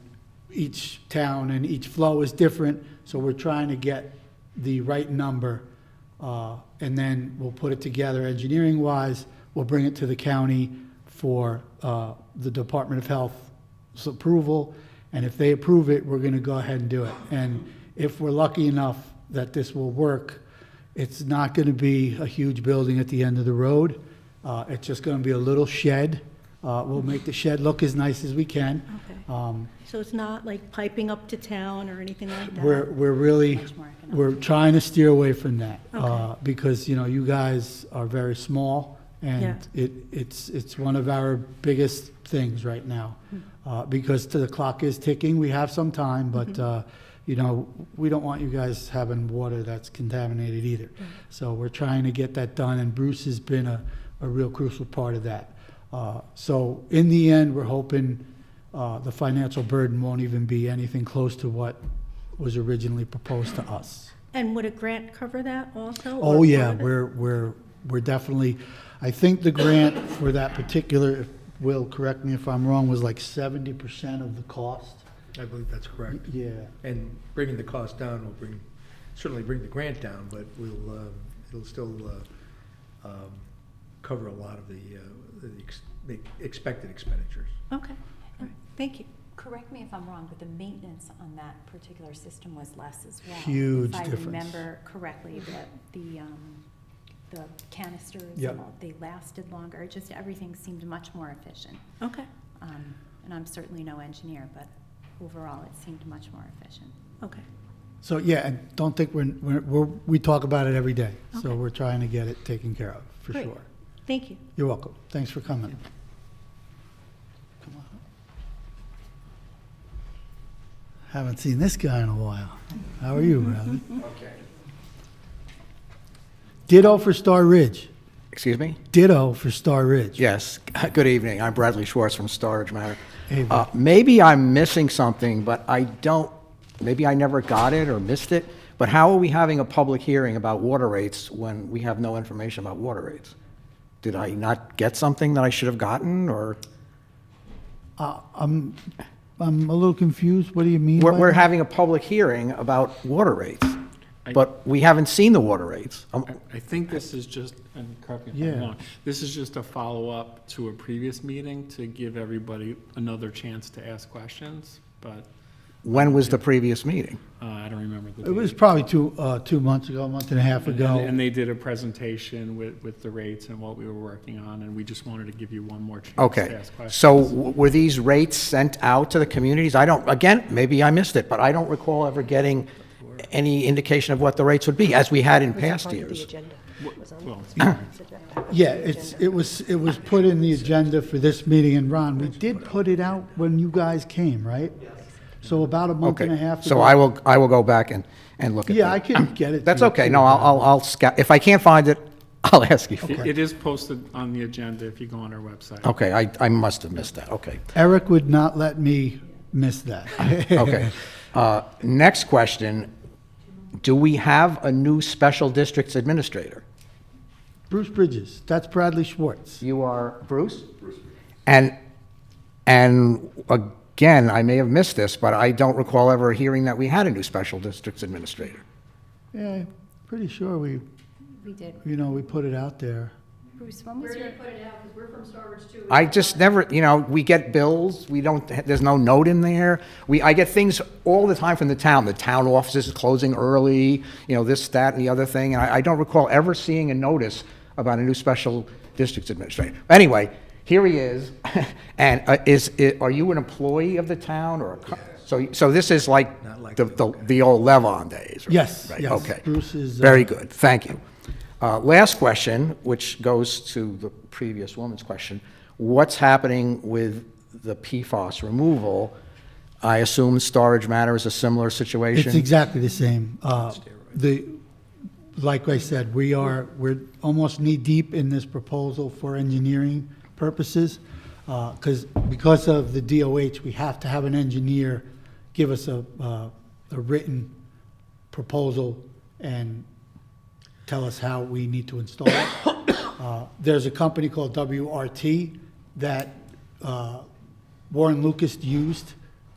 each town and each flow is different, so we're trying to get the right number, and then we'll put it together engineering-wise. We'll bring it to the county for the Department of Health's approval, and if they approve it, we're gonna go ahead and do it. And if we're lucky enough that this will work, it's not gonna be a huge building at the end of the road. It's just gonna be a little shed. We'll make the shed look as nice as we can. Okay. So it's not like piping up to town or anything like that? We're really, Much more economic. we're trying to steer away from that. Okay. Because, you know, you guys are very small, and it's one of our biggest things right now. Because the clock is ticking, we have some time, but, you know, we don't want you guys having water that's contaminated either. So we're trying to get that done, and Bruce has been a real crucial part of that. So in the end, we're hoping the financial burden won't even be anything close to what was originally proposed to us. And would a grant cover that also? Oh, or yeah, part of it? we're definitely, I think the grant for that particular, Will, correct me if I'm wrong, was like 70% of the cost? I believe that's correct. Yeah. And bringing the cost down will certainly bring the grant down, but it'll still cover a lot of the expected expenditures. Okay, all right, thank you. Correct me if I'm wrong, but the maintenance on that particular system was less as well. Huge If difference. I remember correctly, that the canisters, Yep. and all, they lasted longer, just everything seemed much more efficient. Okay, And I'm certainly no engineer, but overall, it seemed much more efficient. okay. So, yeah, and don't think we talk about it every day. So Okay. we're trying to get it taken care of, for Great. sure. Thank you. You're welcome. Thanks for coming. Come on. Haven't seen this guy in a while. How are you, Bradley? Okay. Ditto for Star Ridge. Excuse me? Ditto for Star Ridge. Yes. Good evening. I'm Bradley Schwartz from Storage Matter. Hey, Brad. Maybe I'm missing something, but maybe I never got it or missed it, but how are we having a public hearing about water rates when we have no information about water rates? Did I not get something that I should have gotten, or? I'm a little confused. What do you mean by We're that? having a public hearing about water rates, I- but we haven't seen the water rates. I think this is just, and correct me if Yeah. I'm wrong, this is just a follow-up to a previous meeting to give everybody another chance to ask questions, but When was the previous meeting? I don't remember the date. It was probably 2 months ago, a month and a half ago. And they did a presentation with the rates and what we were working on, and we just wanted to give you one more chance to Okay, ask questions. so were these rates sent out to the communities? Again, maybe I missed it, but I don't recall ever getting any indication of what the rates would be, as we had in past years. Well, Yeah, it was put in the agenda for this meeting, and Ron, we did put it out when you guys came, right? So about a month and a half Okay, ago. so I will go back and look at that. Yeah, I can get it. to That's you, okay, too, no, Brad. I'll scout, if I can't find it, I'll ask you. It is posted on the agenda if you go on our website. Okay, I must have missed that, okay. Eric would not let me miss that. Okay. Next question, do we have a new special districts administrator? Bruce Bridges, that's Bradley Schwartz. You are Bruce? Bruce. And again, I may have missed this, but I don't recall ever hearing that we had a new special districts administrator. Yeah, pretty sure we put it out there. Bruce, when was your, I just never, we get bills, there's no note in there. I get things all the time from the town offices is closing early, this, that, and the other thing, and I don't recall ever seeing a notice about a new special districts administrator. Anyway, here he is, and are you an employee of the town, or, so this is like the old Levon days? right? Yes, Right, yes. okay. Bruce is. Very good, thank you. Last question, which goes to the previous woman's question. What's happening with the PFAS removal? I assume Storage Matter is a similar situation? It's exactly the same. Like I said, we're almost knee-deep in this proposal for engineering purposes, because of the DOH, we have to have an engineer give us a written proposal and tell us how we need to install it. There's a company called WRT that Warren Lucas used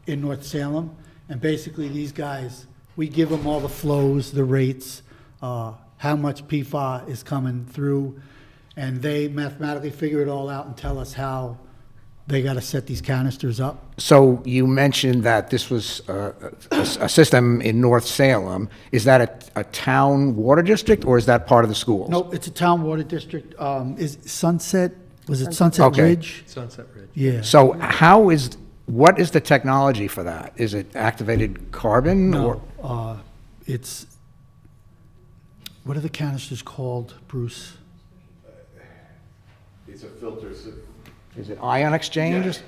in North Salem, and basically these guys, we give them all the flows, the rates, how much PFAS is coming through, and they mathematically figure it all out and tell us how they got to set these canisters up. So you mentioned that this was a system in North Salem. Is that a town water district, or is that part of the schools? Nope, it's a town water district. Is Sunset, was it Sunset Okay. Ridge? Sunset Ridge. Yeah. So what is the technology for that? Is it activated carbon? or No, it's, what are the canisters called, Bruce? It's a filter system. Is it ion exchange?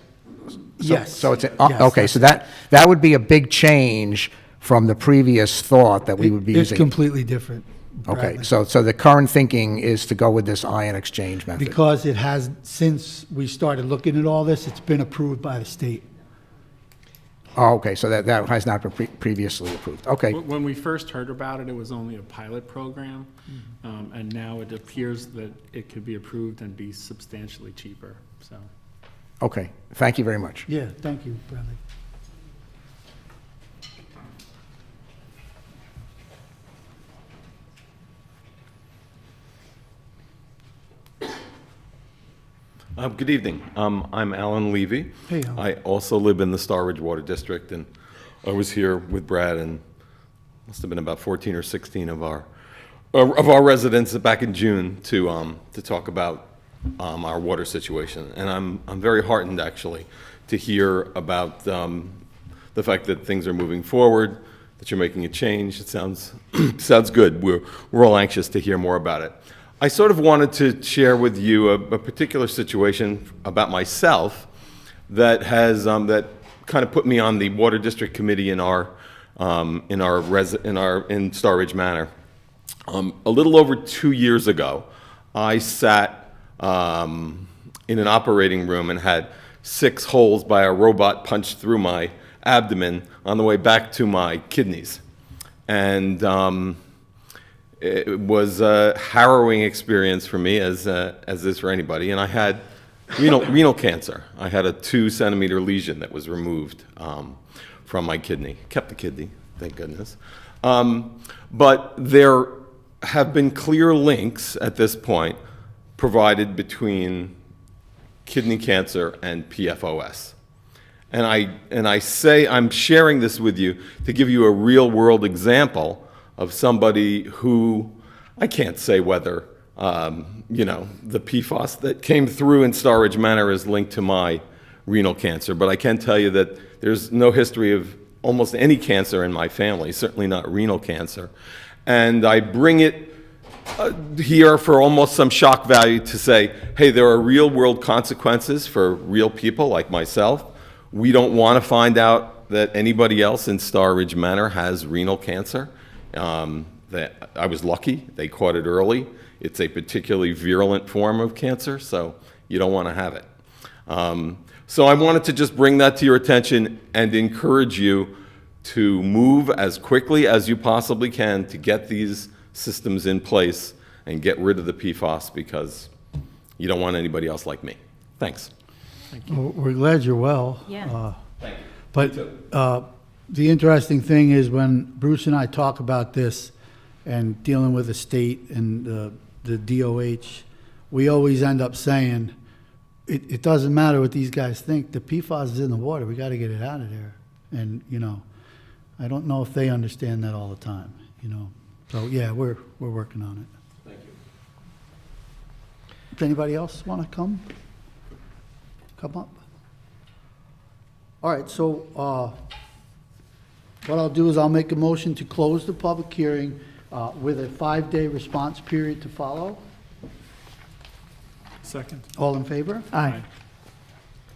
Yes. So it's, Yes, okay, so that would be a big change from the previous thought that we would be It's using. completely different. Okay, Bradley. so the current thinking is to go with this ion exchange method? Because it has, since we started looking at all this, it's been approved by the state. Oh, okay, so that has not been previously approved. Okay, When we first heard about it, it was only a pilot program, and now it appears that it could be approved and be substantially cheaper, so. Okay, thank you very much. Yeah, thank you, Bradley. Good evening. I'm Alan Levy. Hey, Alan. I also live in the Star Ridge Water District, and I was here with Brad, and must have been about 14 or 16 of our residents back in June to talk about our water situation. And I'm very heartened, actually, to hear about the fact that things are moving forward, that you're making a change. It sounds sounds good. We're all anxious to hear more about it. I sort of wanted to share with you a particular situation about myself that has that kind of put me on the Water District Committee in Star Ridge Manor. A little over 2 years ago, I sat in an operating room and had 6 holes by a robot punched through my abdomen on the way back to my kidneys, and it was a harrowing experience for me, as is for anybody. And I had renal cancer. I had a 2-centimeter lesion that was removed from my kidney. Kept the kidney, thank goodness. But there have been clear links at this point provided between kidney cancer and PFOS. And I say I'm sharing this with you to give you a real-world example of somebody who, I can't say whether, the PFOS that came through in Star Ridge Manor is linked to my renal cancer, but I can tell you that there's no history of almost any cancer in my family, certainly not renal cancer. And I bring it here for almost some shock value to say, hey, there are real-world consequences for real people like myself. We don't want to find out that anybody else in Star Ridge Manor has renal cancer. That I was lucky, they caught it early. It's a particularly virulent form of cancer, so you don't want to have it. So I wanted to just bring that to your attention and encourage you to move as quickly as you possibly can to get these systems in place and get rid of the PFOS, because you don't want anybody else like me. Thanks. Well, we're glad you're well. Yeah. Thank you. But the interesting thing is when Bruce and I talk about this and dealing with the state and the DOH, we always end up saying, it doesn't matter what these guys think. The PFAS is in the water. We got to get it out of there. And, I don't know if they understand that all the time, So, yeah, we're working on it. Thank you. Does anybody else want to come up? All right, so what I'll do is I'll make a motion to close the public hearing with a 5-day response period to follow. Second. All in favor? Aye.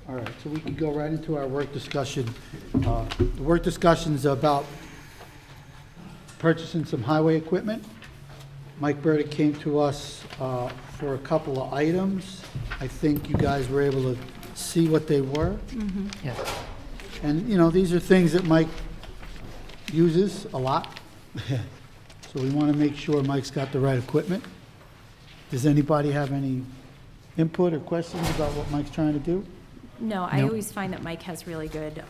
All right, so we can go right into our work discussion. The work discussion is about purchasing some highway equipment. Mike Burdick came to us for a couple of items. I think you guys were able to see what they were. Yes. And, these are things that Mike uses a lot. So we want to make sure Mike's got the right equipment. Does anybody have any input or questions about what Mike's trying to do? No, I No. always find that Mike has really good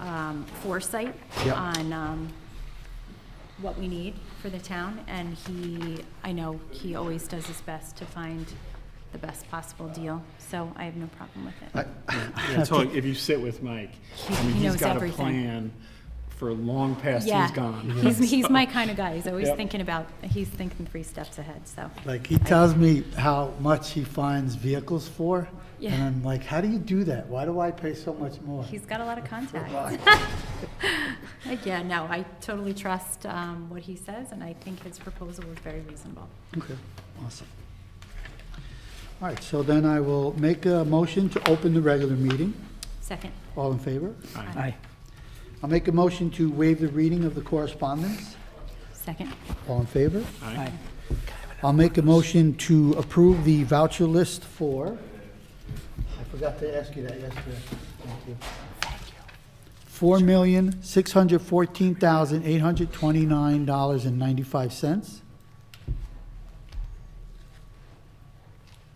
foresight Yep. on what we need for the town, and I know he always does his best to find the best possible deal, so I have no problem with it. Yeah, so if you sit with Mike, He he's knows got everything. a plan for long past Yeah, he's gone. he's my kind of guy. He's always Yep. he's thinking 3 steps ahead, so. Like, he tells me how much he finds vehicles for, Yeah. and I'm like, how do you do that? Why do I pay so much more? He's got a lot of contacts. Yeah, no, I totally trust what he says, and I think his proposal is very reasonable. Okay, awesome. All right, so then I will make a motion to open the regular meeting. Second. All in favor? Aye. I'll make a motion to waive the reading of the correspondence. Second. All in favor? Aye. I'll make a motion to approve the voucher list for, I forgot to ask you that yesterday. Thank you. $4,614,829.95.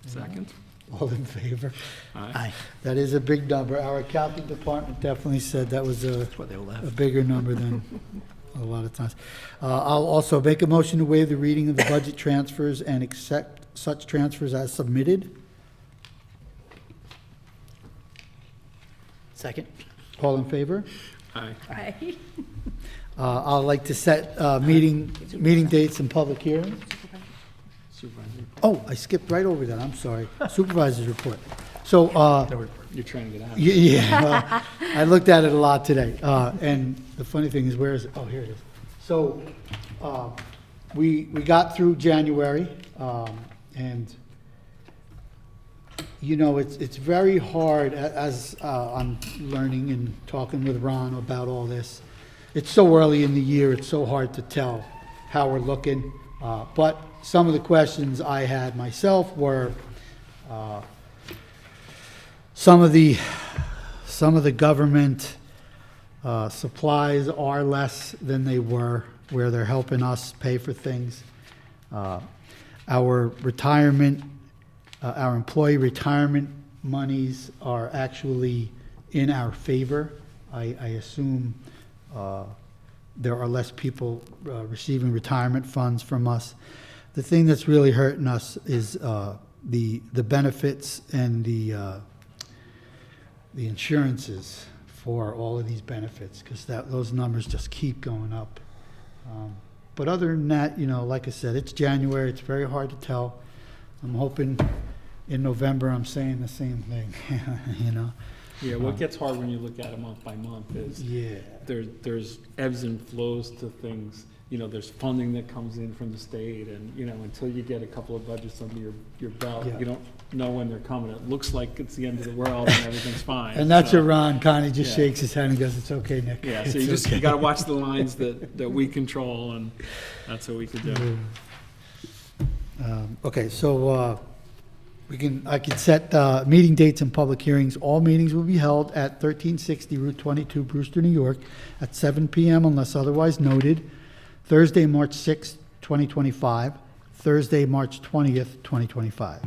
Second. All in favor? Aye. That is a big number. Our accounting department definitely said that was a bigger number than a lot of times. I'll also make a motion to waive the reading of the budget transfers and accept such transfers as submitted. Second? All in favor? Aye. Aye. I'd like to set meeting dates and public hearings. Supervisor, Oh, I skipped right over that, I'm sorry. Supervisor's report. So, you're trying to get out. yeah, I looked at it a lot today. And the funny thing is, where is it? Oh, here it is. So, we got through January, and, you know, it's very hard, as I'm learning and talking with Ron about all this. It's so early in the year, it's so hard to tell how we're looking. But some of the questions I had myself were, some of the government supplies are less than they were, where they're helping us pay for things. Our retirement, our employee retirement monies are actually in our favor. I assume there are less people receiving retirement funds from us. The thing that's really hurting us is the benefits and the insurances for all of these benefits, because those numbers just keep going up. But other than that, you know, like I said, it's January. It's very hard to tell. I'm hoping in November I'm saying the same thing, you know. Yeah, what gets hard when you look at it month by month is Yeah. there's ebbs and flows to things. You know, there's funding that comes in from the state, and, you know, until you get a couple of budgets under your belt, Yeah. you don't know when they're coming. It looks like it's the end of the world and everything's fine. And that's so, where Ron kind of just yeah. shakes his head and goes, "It's okay, Nick." Yeah, so It's you just okay." you got to watch the lines that we control, and that's what we can do. Okay, so I can set meeting dates and public hearings. All meetings will be held at 1360 Route 22, Brewster, New York, at 7 p.m. unless otherwise noted. Thursday, March 6th, 2025. Thursday, March 20th, 2025.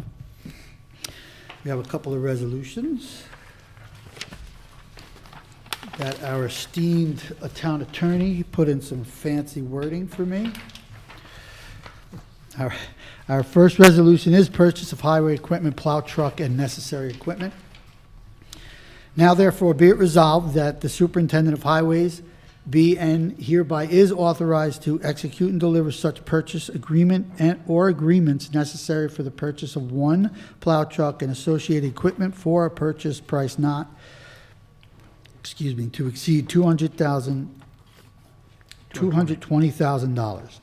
We have a couple of resolutions that our esteemed town attorney put in some fancy wording for me. Our first resolution is purchase of highway equipment, plow truck, and necessary equipment. Now therefore be it resolved that the superintendent of highways be and hereby is authorized to execute and deliver such purchase agreement or agreements necessary for the purchase of one plow truck and associated equipment for a purchase price not, to exceed $220,000.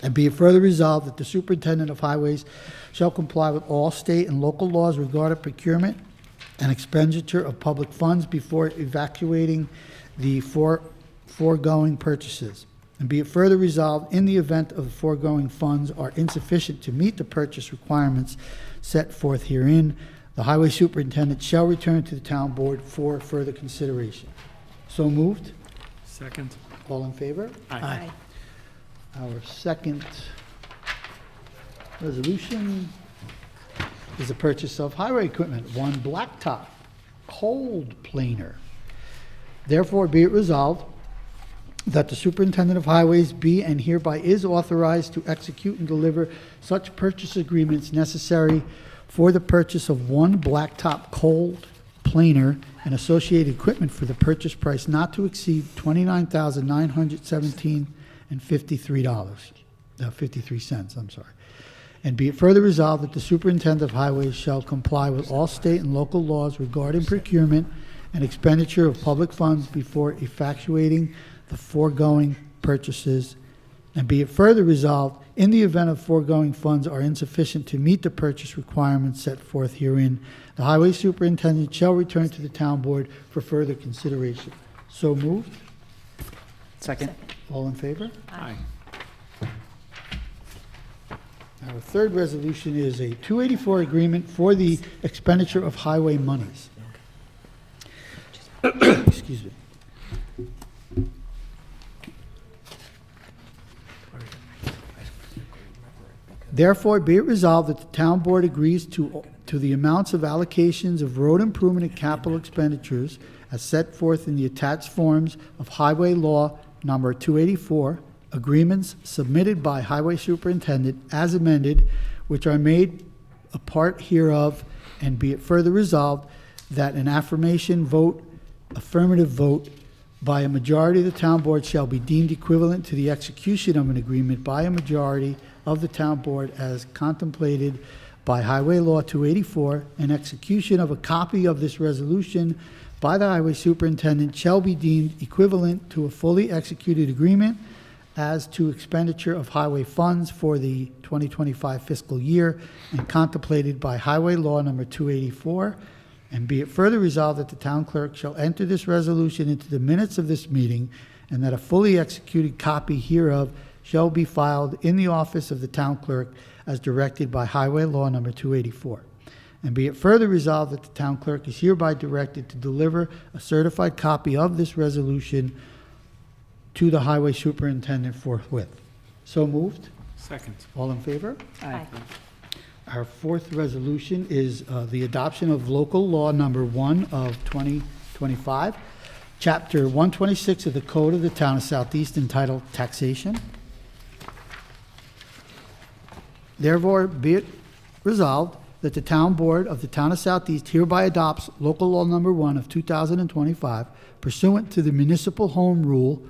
And be it further resolved that the superintendent of highways shall comply with all state and local laws regarding procurement and expenditure of public funds before evacuating the foregoing purchases. And be it further resolved, in the event of the foregoing funds are insufficient to meet the purchase requirements set forth herein, the highway superintendent shall return to the town board for further consideration. So moved. Second. All in favor? Aye. Our second resolution is the purchase of highway equipment, one blacktop cold planer. Therefore, be it resolved that the superintendent of highways be and hereby is authorized to execute and deliver such purchase agreements necessary for the purchase of one blacktop cold planer and associated equipment for the purchase price not to exceed $29,917.53, I'm sorry. And be it further resolved that the superintendent of highways shall comply with all state and local laws regarding procurement and expenditure of public funds before effectuating the foregoing purchases. And be it further resolved, in the event of foregoing funds are insufficient to meet the purchase requirements set forth herein, the highway superintendent shall return to the town board for further consideration. So moved. Second? All in favor? Aye. Our third resolution is a 284 agreement for the expenditure of highway monies. Excuse me. Therefore, be it resolved that the town board agrees to to the amounts of allocations of road improvement and capital expenditures as set forth in the attached forms of Highway Law Number 284, agreements submitted by Highway Superintendent as amended, which are made a part hereof, and be it further resolved that an affirmative vote by a majority of the town board shall be deemed equivalent to the execution of an agreement by a majority of the town board as contemplated by Highway Law 284, and execution of a copy of this resolution by the highway superintendent shall be deemed equivalent to a fully executed agreement as to expenditure of highway funds for the 2025 fiscal year and contemplated by Highway Law Number 284. And be it further resolved that the town clerk shall enter this resolution into the minutes of this meeting, and that a fully executed copy hereof shall be filed in the office of the town clerk as directed by Highway Law Number 284. And be it further resolved that the town clerk is hereby directed to deliver a certified copy of this resolution to the highway superintendent forthwith. So moved. Second. All in favor? Aye. Our fourth resolution is the adoption of local law number 1 of 2025, chapter 126 of the Code of the Town of Southeast entitled Taxation. Therefore, be it resolved that the town board of the Town of Southeast hereby adopts local law number 1 of 2025 pursuant to the municipal home rule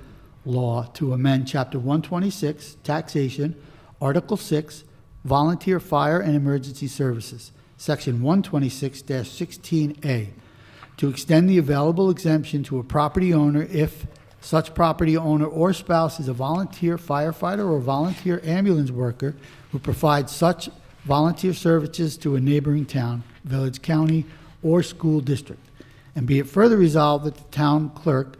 law to amend chapter 126, taxation, article 6, volunteer fire and emergency services, section 126-16A, to extend the available exemption to a property owner if such property owner or spouse is a volunteer firefighter or volunteer ambulance worker who provides such volunteer services to a neighboring town, village, county, or school district. And be it further resolved that the town clerk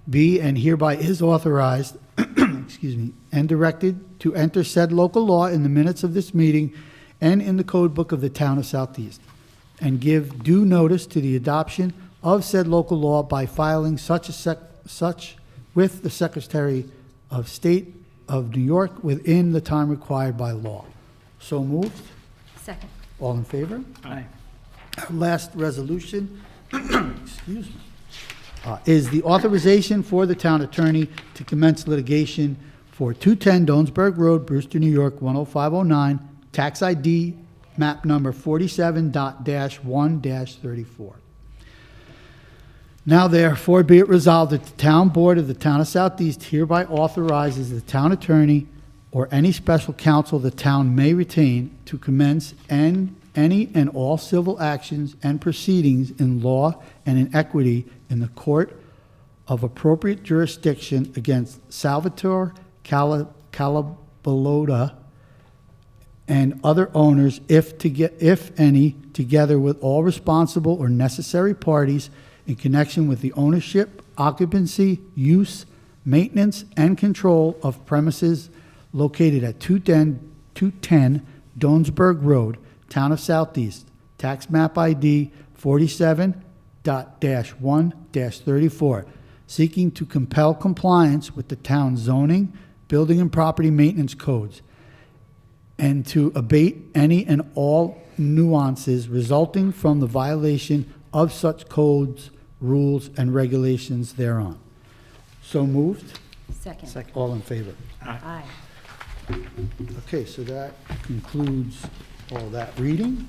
be and hereby is authorized and directed to enter said local law in the minutes of this meeting and in the code book of the Town of Southeast, and give due notice to the adoption of said local law by filing such with the Secretary of State of New York within the time required by law. So moved. Second. All in favor? Aye. Our last resolution, excuse me, is the authorization for the town attorney to commence litigation for 210 Doansburg Road, Brewster, New York, 10509, tax ID map number 47.1-34. Now therefore be it resolved that the town board of the Town of Southeast hereby authorizes the town attorney or any special counsel the town may retain to commence any and all civil actions and proceedings in law and in equity in the court of appropriate jurisdiction against Salvatore Calabalota and other owners, if any, together with all responsible or necessary parties in connection with the ownership, occupancy, use, maintenance, and control of premises located at 210 Doansburg Road, Town of Southeast, tax map ID 47.1-34, seeking to compel compliance with the town's zoning, building and property maintenance codes, and to abate any and all nuances resulting from the violation of such codes, rules, and regulations thereon. So moved. Second. All in favor? Aye. Okay, so that concludes all that reading.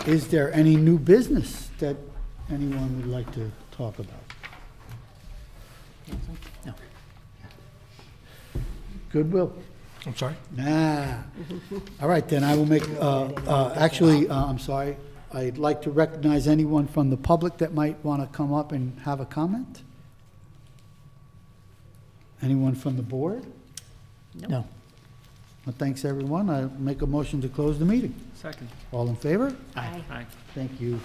Is there any new business that anyone would like to talk about? No. Goodwill? I'm sorry? Nah. All right, then I will make, actually, I'm sorry. I'd like to recognize anyone from the public that might want to come up and have a comment. Anyone from the board? No. Well, thanks, everyone. I make a motion to close the meeting. Second. All in favor? Aye. Aye. Thank you.